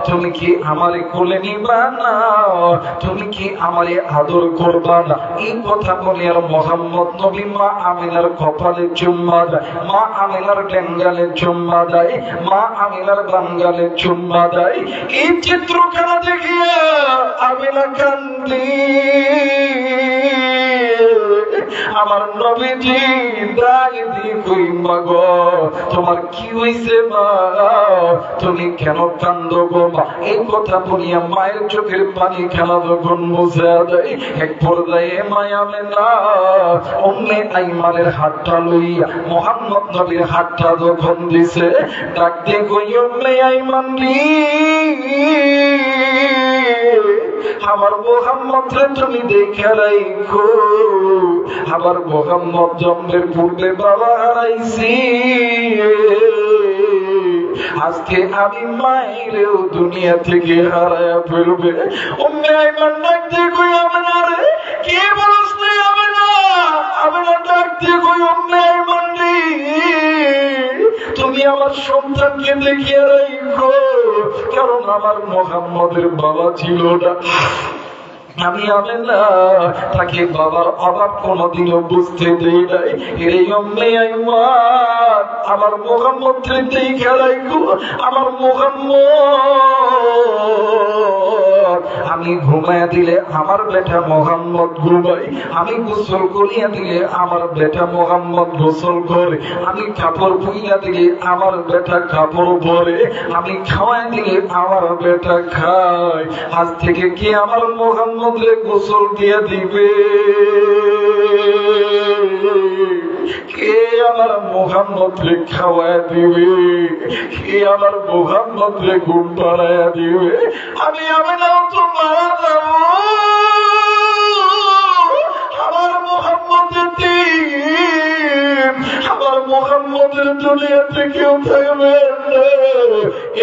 তুমি কি আমারে কোলে নিবা না? তুমি কি আমারে আদর করবা না? এই কথা বলে আর মোহাম্মদ নবী মা আমিনার কপালে চুম্মা দেয়, মা আমিনার ডেঙ্গালে চুম্মা দেয়, মা আমিনার বাঙ্গালে চুম্মা দেয়। এই চিত্রখানা দেখিয়া আমিনা কান্দি। আমার নবীজি ডাক দিয়ে কই মা গো, তোমার কি হইছে মা? তুমি কেন কান্দো গো মা? এই কথা বলিয়া মায়ের চোখের পানি খেলা যখন মুছে দেয়, এক পর্যায়ে মায়া মেলা উম্মে আইমানের হাতটা লইয়া মুহাম্মদ নবীর হাতটা যখন দিছে, ডাক দিয়ে কই উম্মে আইমান রে, আমার মোহাম্মদ রে তুমি দেখে রাখো, আমার মোহাম্মদ জন্মের পূর্বে বাবা হারাইছি, আজকে আমি মায়েরও দুনিয়া থেকে হারায়া ফেলবে। উম্মে আইমান ডাক দিয়ে কই আমিনা রে, কে বলছ না আমিনা? আমিনা ডাক দিয়ে কই উম্মে আইমান রে, তুমি আমার সন্তানকে দেখিয়ে রাখো, কারণ আমার মোহাম্মদের বাবা ছিল না। আমি আমিনা তাকে বাবার অভাব কোনদিনও বুঝতে দেই নাই। এই উম্মে আইমান আমার মোহাম্মদ রেতেই খেলাই গো, আমার মোহাম্মদ আমি ঘুমাইয়া দিলে আমার বেটা মোহাম্মদ ঘুমাই, আমি গোসল করিয়া দিলে আমার বেটা মোহাম্মদ গোসল করে, আমি কাপড় পুইয়া দিলে আমার বেটা কাপড় পরে, আমি খাওয়াই দিলে আমার বেটা খায়। আজ থেকে কি আমার মোহাম্মদ গোসল দিয়ে দিবে? কে আমার মোহাম্মদ রে খাওয়ায় দিবে? কে আমার মোহাম্মদ রে ঘুম পাড়াইয়া দিবে? আমি নাও তো মারা যাব, আমার মোহাম্মদের আমার মোহাম্মদের দুনিয়াতে কেউ থাকবে না।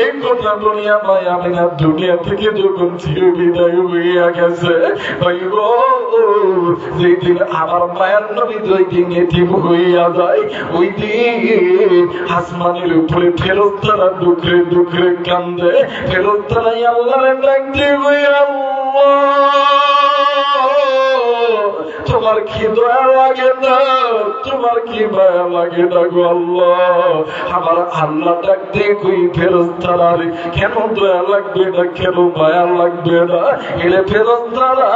এই কথা বলিয়া মাই আমিনা দুনিয়া থেকে যখন চির বিদায় হইয়া গেছে, যেই দিন আমার মায়ের নবী দুই দিন এতিম হইয়া যায়, ওই দিন আসমানের উপরে ফেরেশতারা দুঃখে দুঃখে কান্দে। ফেরেশতারা আল্লাহর ডাক দিয়ে কইয়া, তোমার কি দয়া লাগে না? তোমার কি মায়া লাগে না গো আল্লাহ? আমার আল্লাহ ডাক দিয়ে কই ফেরেশতারা রে, কেন দয়া লাগবে না, কেন মায়া লাগবে না? এলে ফেরেশতারা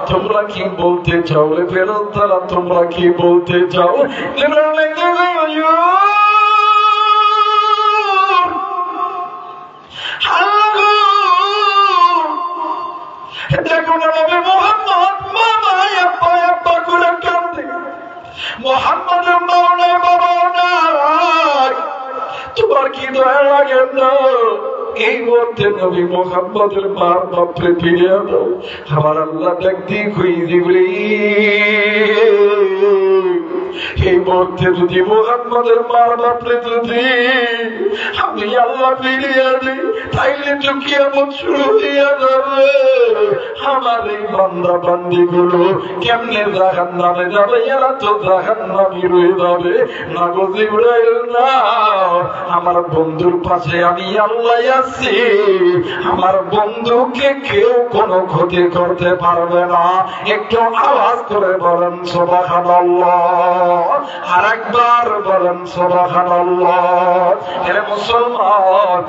তোমরা কি বলতে চাও? রে ফেরেশতারা তোমরা কি বলতে চাও? দেখো না নবী মুহাম্মদ মামা করে কান্দে, মুহাম্মদের মাও নাই বাবাও নাই, তোমার কি দয়া লাগে না? এই মুহূর্তে নবী মুহাম্মদের মার বাপরে ফিরিয়ে দাও। আমার আল্লাহ ডাক দিয়ে কই জিবরিল, এই মুহূর্তে যদি মুহাম্মদের মার বাপরে যদি আমি আল্লাহ ফিরিয়ে দিই, তাইলে তো কিয়ামত শুরু হইয়া যাবে। আমার এই বান্দা বান্দি গুলো কেমনে জাহান্নামে যাবে? এরা তো জাহান্নামী রয়ে যাবে না গো জিবরাইল না। আমার বন্ধুর পাশে আমি আল্লাহ আছি, আমার বন্ধুকে কেউ কোনো ক্ষতি করতে পারবে না। একটু আওয়াজ করে বলেন সুবহানাল্লাহ, আর একবার বলেন সুবহানাল্লাহ। এর মুসলমান,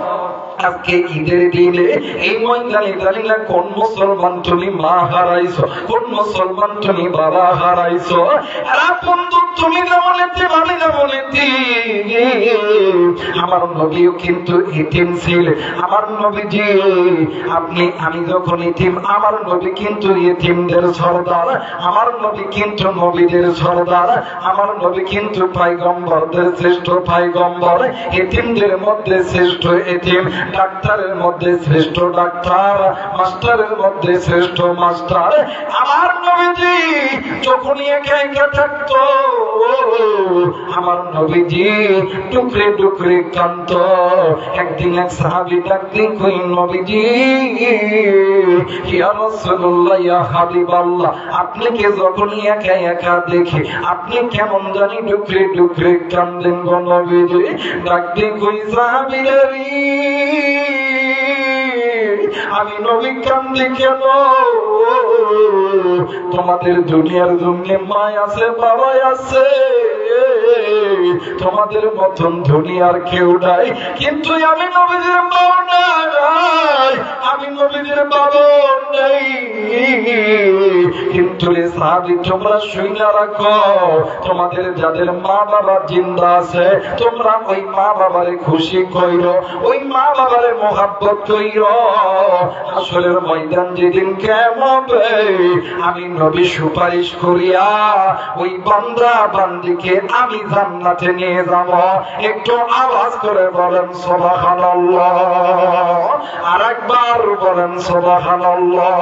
আজকে ঈদের দিনে এই ময়দানে দাঁড়িয়ে কোন মুসলমান তুমি মা হারাইছো, কোন মুসলমান তুমি বাবা হারাইছো? বন্ধু তুমি যেমন আমি যেমন আমার নবীও কিন্তু ইতিম ছিল। আমার নবীজি আমি যখন ইতিম, আমার নবী কিন্তু ইতিমদের সরদার, আমার নবী কিন্তু নবীদের সরদার, আমার নবী কিন্তু পয়গম্বরদের শ্রেষ্ঠ পয়গম্বর, ইতিমদের মধ্যে শ্রেষ্ঠ ইতিম, ডাক্তারের মধ্যে শ্রেষ্ঠ ডাক্তার, মাস্টারের মধ্যে শ্রেষ্ঠ মাস্টার। আমার নবীজি যখনই একা একা থাকতো, আমার নবীজি টুকরে টুকরে কান্ত। একদিন এক সাহাবী ডাকলেন, কই নবীজি, ইয়া রাসূলুল্লাহ, ইয়া হাবিবাল্লাহ, আপনাকে যখনই একা একা দেখি আপনি কেমন জানি টুকরে টুকরে কান্দেন গো নবীজি। ডাকলেন, কই সাহাবীরা, আমি নবী কান্দি কেন? তোমাদের দুনিয়ার জন্য মা আছে, বাবা আছে, তোমাদের মতন দুনিয়ার কেউ নাই, কিন্তু আমি নবীদের বাবা নাই, আমি নবীদের বাবা নাই। কিন্তু রে সাহাবী, তোমরা শুনে রাখো, তোমাদের যাদের মা বাবা জিন্দা আছে, তোমরা ওই মা বাবারে খুশি কইরো, ওই মা বাবারে মোহাব্বত কইরো। হাসরের ময়দান যেদিন কিয়ামত হবে, আমি নবী সুপারিশ করিয়া ওই বান্দা বান্দিকে আমি জান্নাতে নিয়ে যাব। একটু আওয়াজ করে বলেন সুবহানাল্লাহ, আরেকবার বলেন সুবহানাল্লাহ।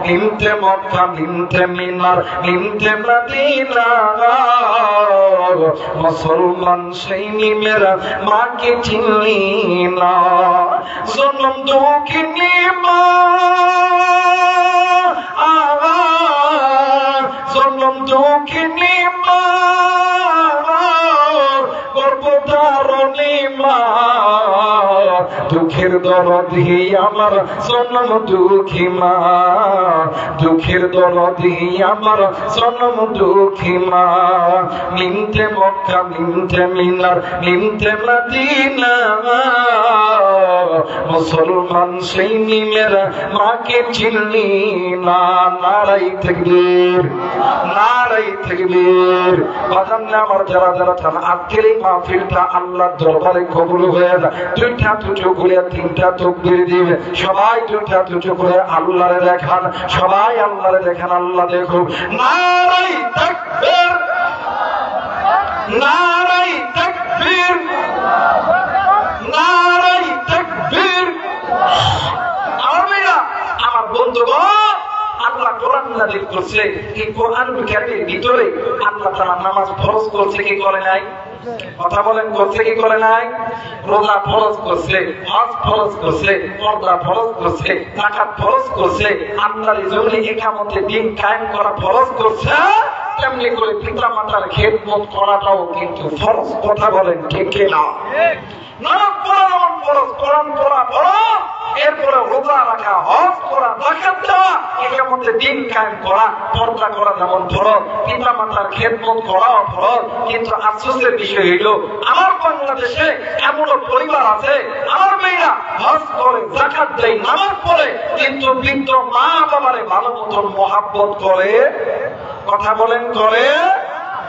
মিনতে মক্কা, মিনতে মিনার, মিনতে মদিনা, মুসলমান সেই মেরা মাকে চিনলি না। জনম দুঃখিনী মা, জনম দুঃখিনী মা, গর্ভধারণী মা, দুঃখের দরদি আমার জনম দুঃখী মা, দুঃখের দরদি আমার জনম দুঃখী মা। মিনতে মক্কা, মিনতে মিনার, মিনতে মদিনা, মুসলমান সেই মেরা মাকে চিনলি না। নারাই তাকবীর, নারাই তাকবীর। বাজান আমার যারা যারা চান আজকের এই মাহফিলটা আল্লাহর দরবারে কবুল হয়ে যায়, দুইটা দুটো করে তিনটা তাকবীর দিবে, সবাই দুইটা দুটো করে আল্লাহরে দেখান, সবাই আল্লাহরে দেখান, আল্লাহ দেখুন। নারাই তাকবীর, নারাই তাকবীর, নারাই তাকবীর। আমার বন্ধুগণ, আল্লাহ কোরআন নাযিল করছে, এই কোরআনুল কারীমের ভিতরে আল্লাহ তাআলা নামাজ ফরজ করছে কি করে নাই? কথা বলেন, করছে কি করে নাই? রোজা ফরজ করছে, হজ ফরজ করছে, পর্দা ফরজ করছে, যাকাত ফরজ করছে, আল্লাহর জমিনে ইকামতে দ্বীন কায়েম করা ফরজ করছে। তেমনি করে পিতা মাতার খেদমত করাটাও কিন্তু ফরজ। কথা বলেন ঠিক কি না? নামাজ পড়া যেমন ফরজ, কোরআন পড়া ফরজ, এরপরে রোজা রাখা, হজ করা, যাকাত দেওয়া, ইকামতে দ্বীন কায়েম করা, পর্দা করা যেমন ফরজ, পিতা মাতার খেদমত করাও ফরজ। কিন্তু আফসোসের বিষয় হইল, আমার বাংলাদেশে এমন পরিবার আছে, আমার মেয়েরা হজ করে, যাকাত দেয়, নামাজ পড়ে, কিন্তু বৃদ্ধ মা বাবারে ভালো মতন মহাব্বত করে। কথা বলেন, করে।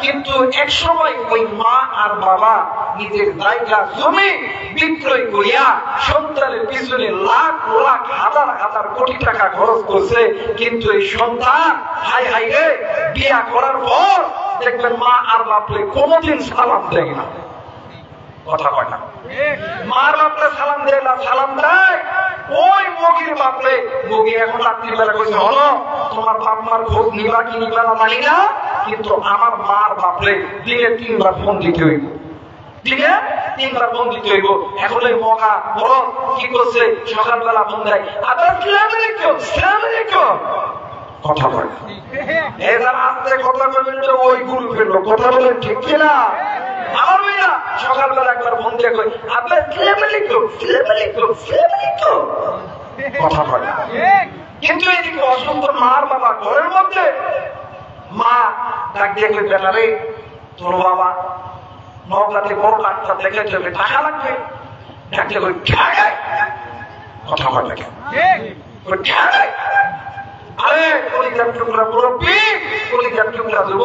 কিন্তু এক সময় ওই মা আর বাবা নিজের জায়গা জমি বিক্রয় করিয়া সন্তানের পিছনে লাখ লাখ হাজার হাজার কোটি টাকা খরচ করছে, কিন্তু এই সন্তান হাই হাই রে বিয়া করার পর দেখবেন মা আর বাপরে কোনোদিন সালাম দেয় না। কথা কয় না? মার বাপরে সালাম দেয় না, সালাম দেয় ওই মগির বাপরে। মগি এখন রাত্রিবেলা কইছে, হলো তোমার বাপ মার খোঁজ নিবা কি নিবা না জানি না, কিন্তু আমার মার বাপরে দিনে 3 বার ফোন দিতে হইব, দিনে 3 বার ফোন দিতে হইব। এখন ওই মগা বড় কি করছে, সকালবেলা ফোন দেয়, আসসালামু আলাইকুম, আসসালামু আলাইকুম। কথা বলে এরা আস্তে কথা বলবেন, ওই গুরু ফেললো। কথা বলেন ঠিক কিনা? আমার মেয়েরা সকালবেলা একবার ফোন দিয়ে কই, আপনার আসসালামু আলাইকুম, আসসালামু আলাইকুম, আসসালামু আলাইকুম। কথা বলে। কিন্তু এদিকে অসুস্থ মার বাবা ঘরের মধ্যে, মা ডাক দিয়ে কই, বেটা রে, তোর বাবা নৌকাতে বড় ডাক্তার দেখে যাবে, টাকা লাগবে। ডাকতে কই, কথা বলে। আরে টুকরা মুরব্বী, কলিজার টুকরা দেব,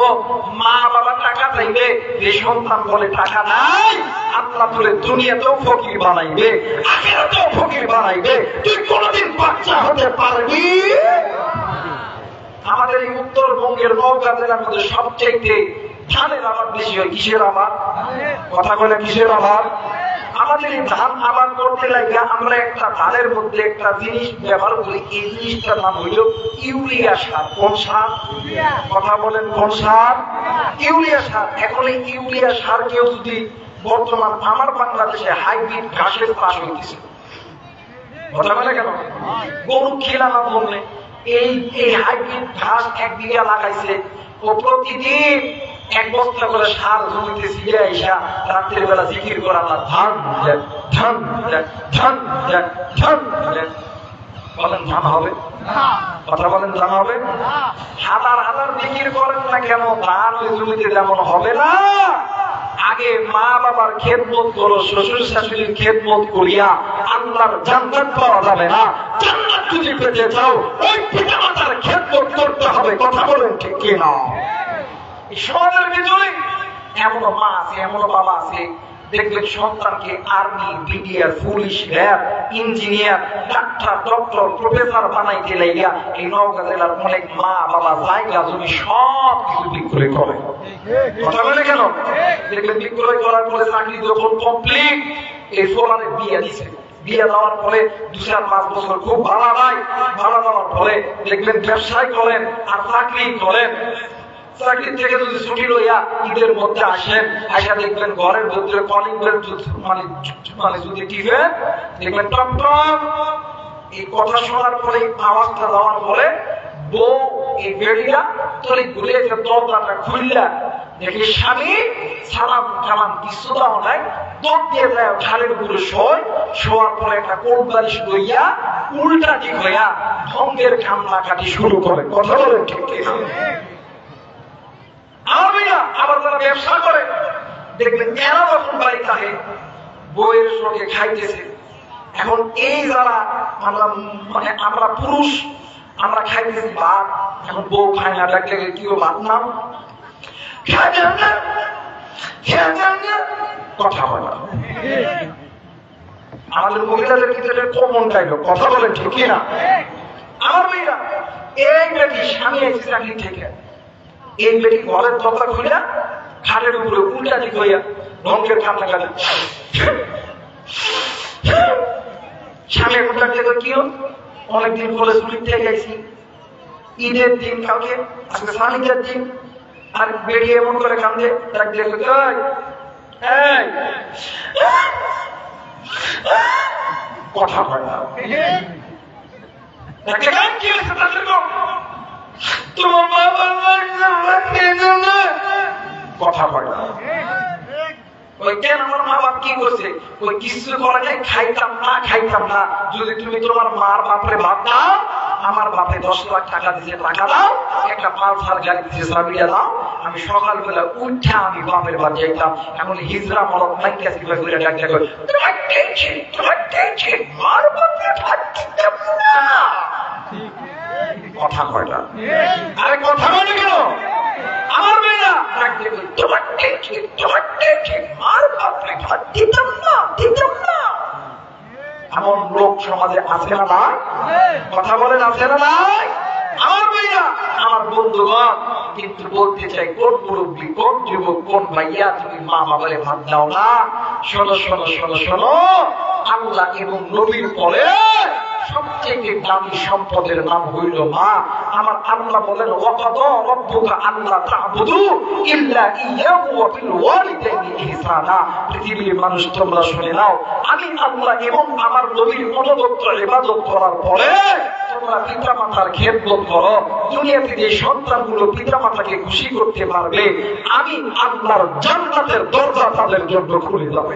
মা বাবা টাকা চাইবে, যে সন্তান বলে টাকা নাই, আল্লাহ তুলে দুনিয়াতেও ফকির বানাইবে, আখিরাতেও ফকির বানাইবে। তুই কোনদিন বাচ্চা হতে পারবি? আমাদের এই উত্তরবঙ্গের নওগাঁ জেলার মধ্যে সবচেয়ে ধানের আবাদ বেশি হয়। কিসের আবাদ? কথা বলে কিসের আবাদ? আমাদের এই ধান আবাদ করতে লাগে আমরা একটা ধানের মধ্যে একটা জিনিস ব্যবহার করি, এই জিনিসটার নাম হইল ইউরিয়া সার। কোন সার? কথা বলেন কোন সার? ইউরিয়া সার। এখন এই ইউরিয়া সার কেউ যদি বর্তমান আমার বাংলাদেশে হাইব্রিড ঘাসের চাষ হইতেছে, কথা বলে কেন? গরু খেলানা বললে এই হাইব্রিড ঘাস 1 বিঘা লাগাইছে, ও প্রতিদিন 1 বস্তা করে সার জমিতে ছিঁড়ে আইসা রাত্রের বেলা জিকির করা, ধান দেন ধান দেন ধান দেন ধান দেন। বলেন ধান হবে? কথা বলেন ধান হবে? হাজার হাজার জিকির করেন না কেন, ধান ওই জমিতে যেমন হবে না। আগে মা বাবার খেদমত করো, শ্বশুর শাশুড়ির খেদমত করিয়া আল্লাহর জান্নাত পাওয়া যাবে না। জান্নাত যদি পেতে চাও ওই পিতামাতার খেদমত করতে হবে। কথা বলেন ঠিক কি না? এই সমাজের ভিতরে এমন মা আছে, এমন বাবা আছে, দেখবেন সন্তানকে army, BDR, police, RAB, engineer, doctor, doctor, professor বানাইতে লাইয়া এই নওগাঁ জেলার অনেক মা বাবা জায়গা জমি সব কিছু বিক্রয় করে। কথা বলে কেন? দেখবেন বিক্রয় করার পরে চাকরি যখন কমপ্লিট, এই সোলারে বিয়ে দিছে, বিয়ে দেওয়ার পরে 2-4-5 বছর খুব ভাড়া নাই, ভাড়া দেওয়ার পরে দেখবেন ব্যবসায় করেন আর চাকরি করেন। চাকরি থেকে যদি ছুটি লইয়া ঈদের মধ্যে আসেন, আসা দেখবেন ঘরের ভিতরে কলিং বেল মানে যদি টিপেন দেখবেন টপ টপ। এই কথা শোনার পরে আওয়াজটা দেওয়ার পরে বউ এই বেড়িয়া তলি ঘুরে দরজাটা খুললা দেখি স্বামী সালাম কালাম কিছু দাও নাই, দৌড় দিয়ে যায় ঘাড়ের উপরে শোয়ার পরে একটা কোট বালিশ লইয়া উল্টা দিক হইয়া ঢঙ্গের কান্না কাটি শুরু করে। কথা বলে ঠিক কিনা? আমার ভাইয়া আবার যারা ব্যবসা করে দেখবেন এরা যখন বাড়িতে থাকে বউয়ের সঙ্গে খাইতেছে। এখন এই যারা আমরা পুরুষ, আমরা খাইতেছি ভাত, এখন বউ খায় না, ডাকলে কি ভাত নাও, কথা বলে। আমাদের মহিলাদের কিন্তু কমন ডায়লগ। কথা বলেন ঠিক না? আমার মেয়েরা এই বেটি স্বামী এসে চাকরি থেকে, এই বেটি ঘরের দরজা খুলিয়া খাটের উপরে উল্টা দিক হইয়া রঙের কান্না কাটে। স্বামী এখন ডাকলে কি হল, অনেকদিন পরে ছুটি থেকে গেছি, ঈদের দিন কালকে, আজকে স্বামীদের দিন, আর বেরিয়ে এমন করে কান্দে, ডাকলে কথা হয় না। কি হয়েছে তোমার কথা হয় না। ওই কেন আমার মা বাপ কি করছে, ওই কিছু করে নাই, খাইতাম না। যদি তুমি তোমার মার বাপরে ভাত দাও, আমার বাপে 10 লাখ টাকা দিচ্ছে, টাকা দাও, একটা পালসার গাড়ি দিচ্ছে, চাবিটা দাও, আমি সকালবেলা উঠা আমি বাপের বাড়ি যাইতাম। এখন হিজরা মরক নাই কাছে করে ডাক্তার করে মার বাপে ভাত দিতাম না। কথা কয় না। আরে কথা বলে কেন? আমার মেয়েরা মার বাপরে ভাত দিতাম না। এমন লোক সমাজে আছে না নাই? কথা বলেন আছে না নাই? আমার মেয়েরা, আমার বন্ধুগণ, কিন্তু বলতে চাই কোন মুরব্বী, কোন যুবক, কোন ভাইয়া তুমি মা বাবারে ভাত দাও না। শোনো, আল্লাহ এবং নবীর পরে সবচেয়ে দামি সম্পদের নাম হইল মা। আমার আল্লাহ বলেন ওয়াকাদা রাব্বুকা আল্লা তা'বুদু ইল্লা ইয়্যাহু ওয়া বিল ওয়ালিদাইনি ইহসানা। পৃথিবীর মানুষ তোমরা শুনে নাও, আমি আল্লাহ এবং আমার নবীর অনুগত ইবাদত করার পরে তোমরা পিতামাতার খেদমত করো। দুনিয়াতে যে সন্তানগুলো পিতামাতাকে খুশি করতে পারবে, আমি আল্লাহর জান্নাতের দরজা তাদের জন্য খুলে যাবে।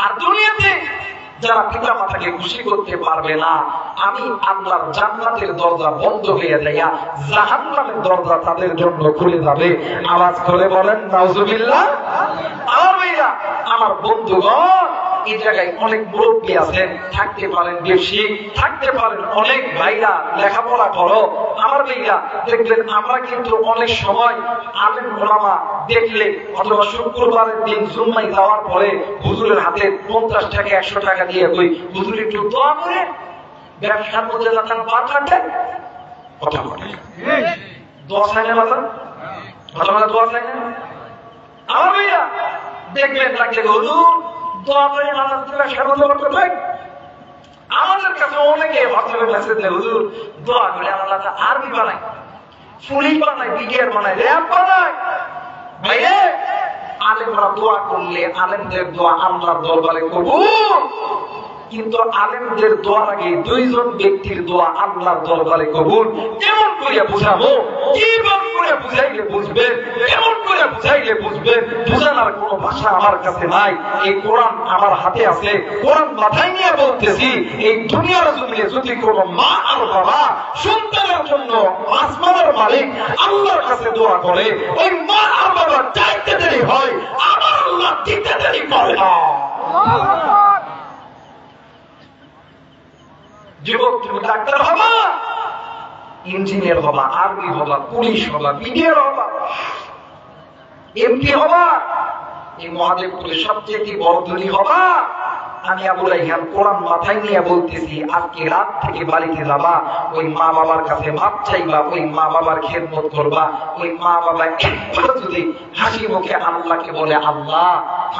আর দুনিয়াতে যারা পিতা মাতাকে খুশি করতে পারবে না, আমি আল্লাহর জান্নাতের দরজা বন্ধ হয়ে যাইয়া জাহান্নামের দরজা তাদের জন্য খুলে যাবে। আওয়াজ করে বলেন নাউজুবিল্লাহ। আমার ভাইরা, আমার বন্ধুগণ, এই জায়গায় অনেক মুরব্বী আছেন, থাকতে পারেন বেশি, থাকতে পারেন অনেক ভাইরা লেখাপড়া করো। আমার ভাইরা দেখবেন আমরা কিন্তু অনেক সময় আলেম ওলামা দেখলে অথবা শুক্রবারের দিন জুম্মায় যাওয়ার পরে হুজুরের হাতে 50 টাকা 100 টাকা দিয়ে কই হুজুর একটু দোয়া করে ব্যবসার মধ্যে যাতে পা কাটে। কথা বলে দোয়া চাই না বাবা, কথা বলে দোয়া চাই না। আমার ভাইয়া দেখবেন লাগলে হুজুর দোয়া করে আল্লাহ ব্যবসার মধ্যে বরকত হয়। আমাদের কাছে অনেকে হোয়াটসঅ্যাপে মেসেজ দেয় হুজুর দোয়া করে আল্লাহ আর্মি বানায়, পুলিশ বানায়, বিডিআর বানায়, র্যাব বানায়। ভাইরে আলেমরা দোয়া করলে আলেমদের দোয়া আল্লাহর দরবারে কবুল, কিন্তু আলেমদের দোয়ার আগে দুইজন ব্যক্তির দোয়া আল্লাহর দরবারে কবুল। কেমন করে বুঝাবো, কিভাবে করে বুঝাইলে বুঝবেন, কেমন করে বুঝাইলে বুঝবেন, বুঝানোর কোনো ভাষা আমার কাছে নাই। এই কোরআন আমার হাতে আছে, কোরআন মাথায় নিয়ে বলতেছি, এই দুনিয়ার জমিনে যদি কোনো মা আর বাবা সন্তানের জন্য আসমানের মালিক আল্লাহর কাছে দোয়া করে, ওই মা আর বাবা চাইতে দেরি হয়, আমার আল্লাহ দিতে দেরি করে না। যুবক তুমি ডাক্তার হবা, ইঞ্জিনিয়ার হবা, আর্মি হবা, পুলিশ হবা, বিডিআর হবা, এমপি হবা, এই মহাদেবপুরে সবচেয়ে বড় ধনী হবা। আমি আবু রাইহান কোরআন মাথায় নিয়ে বলতেছি, আজকে রাত থেকে বাড়িতে যাবা, ওই মা বাবার কাছে মাপ চাইবা, ওই মা বাবার খেদমত করবা। ওই মা বাবা একবার যদি হাসি মুখে আল্লাহকে বলে আল্লাহ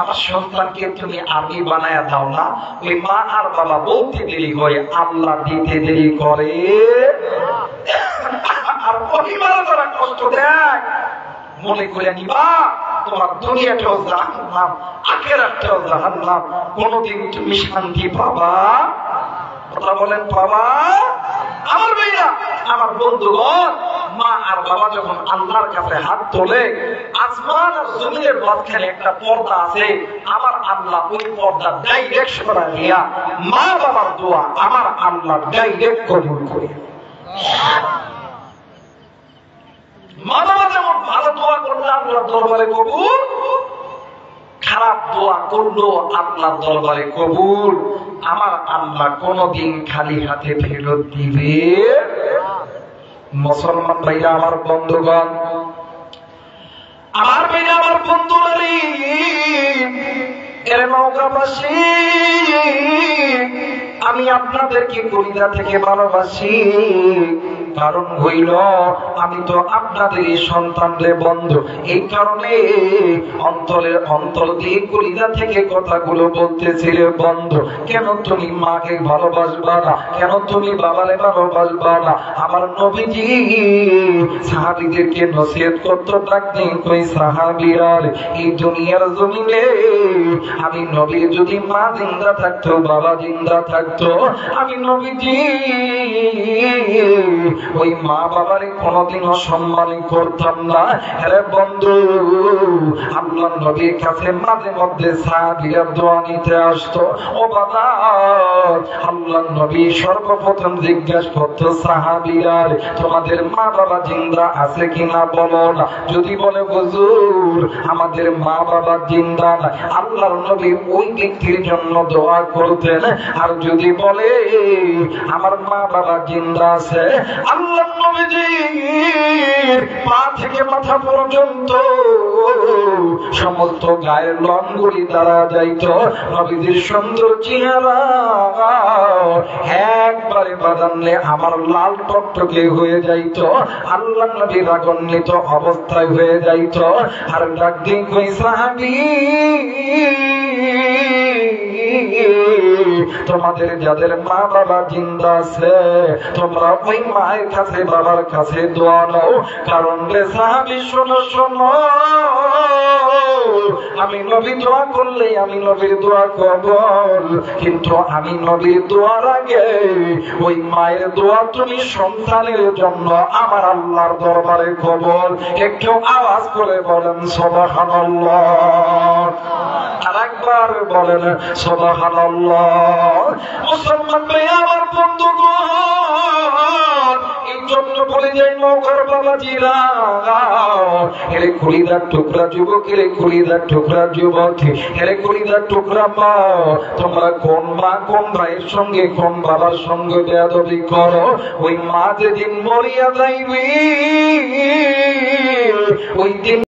আমার সন্তানকে তুমি আর্মি বানায়া দাও না, ওই মা আর বাবা বলতে দেরি হয়, আল্লাহ দিতে দেরি করে। আর পরিবারে যারা কষ্ট দেয় মনে করে নিবা তোমার দুনিয়াটাও জাহান্নাম, আখিরাতটাও জাহান্নাম, কোনদিন তুমি শান্তি পাবা। কথা বলেন পাবা? আমার ভাইরা, আমার বন্ধুগণ, মা আর বাবা যখন আল্লাহর কাছে হাত তোলে, আসমান আর জমিনের মাঝখানে একটা পর্দা আছে, আমার আল্লাহ ওই পর্দা ডাইরেক্ট সরা দিয়া মা বাবার দোয়া আমার আল্লাহ ডাইরেক্ট কবুল করে। মা বাবা যেমন ভালো দোয়া করলে আল্লাহর দরবারে কবুল, খারাপ দোয়া করলো আল্লাহর দরবারে কবুল। আমার আল্লাহ কোনদিন খালি হাতে ফেরত দিবে। মুসলমান ভাইরা, আমার বন্ধুগণ, আমার ভাইরা, আমার বন্ধুরানি, এর নৌকাবাসী, আমি আপনাদেরকে কলিজা থেকে ভালোবাসি। কারণ হইল আমি তো আপনাদেরই সন্তানরে বন্ধু, এই কারণে অন্তরের অন্তর দিয়ে কলিজা থেকে কথাগুলো বলতেছিলে বন্ধু। কেন তুমি মাকে ভালোবাসবা না, কেন তুমি বাবারে ভালোবাসবা না? আমার নবীজি সাহাবীদেরকে নসিহত করতে থাকতেন, কই সাহাবীরা এই দুনিয়ার জমিনে আমি নবী যদি মা জিন্দা থাকতো, বাবা জিন্দা থাকতো, আমি নবীজি ওই মা বাবারে কোনদিনও সম্মান করতাম না। আরে বন্ধু, আল্লাহর নবীর কাছে মাঝে মধ্যে সাহাবীরা দোয়া নিতে আসতো। ও বাবা, আল্লাহর নবী সর্বপ্রথম জিজ্ঞাসা করতো সাহাবীরা, তোমাদের মা বাবা জিন্দা আছে কিনা বলো না। যদি বলে হুজুর আমাদের মা বাবা জিন্দা না, আল্লাহর নবী ওই ব্যক্তির জন্য দোয়া করতেন। আর যদি বলে আমার মা বাবা জিন্দা আছে, আল্লাহর নবীজির পা থেকে মাথা পর্যন্ত সমস্ত গায়ের লোমগুলি দ্বারা যাইত। নবীজির সুন্দর চেহারা একবারে বাদান্নে আমার লাল টকটকে হয়ে যাইত। আল্লাহর নবী রাগান্বিত অবস্থায় হয়ে যাইত। আর ডাক দিন কই সাহাবী, তোমাদের যাদের মা বাবা জিন্দা আছে তোমরা ওই মায়ের কাছে বাবার কাছে দোয়া নাও। কারণ রে সাহাবী, শোনো শোনো, আমি নবী দোয়া করলে আমি নবীর দোয়া কবুল, কিন্তু আমি নবীর দোয়ার আগে ওই মায়ের দোয়া তুমি সন্তানের জন্য আমার আল্লাহর দরবারে কবুল। একটু আওয়াজ করে বলেন সুবহানাল্লাহ। আরেকবার বলেন সুবহানাল্লাহ। মুসলমান ভাই, আমার বন্ধুগণ, এই জন্য বলে যাই নৌকর বাবাজিরা, হেরে খুলিদার টুকরা যুবক, হেরে খুলিদার টুকরা যুবতী, হেরে খুলিদার টুকরা মা, তোমরা কোন মা কোন ভাইয়ের সঙ্গে কোন বাবার সঙ্গে বেয়াদবি করো, ওই মা যেদিন মরিয়া যাইবি ওই দিন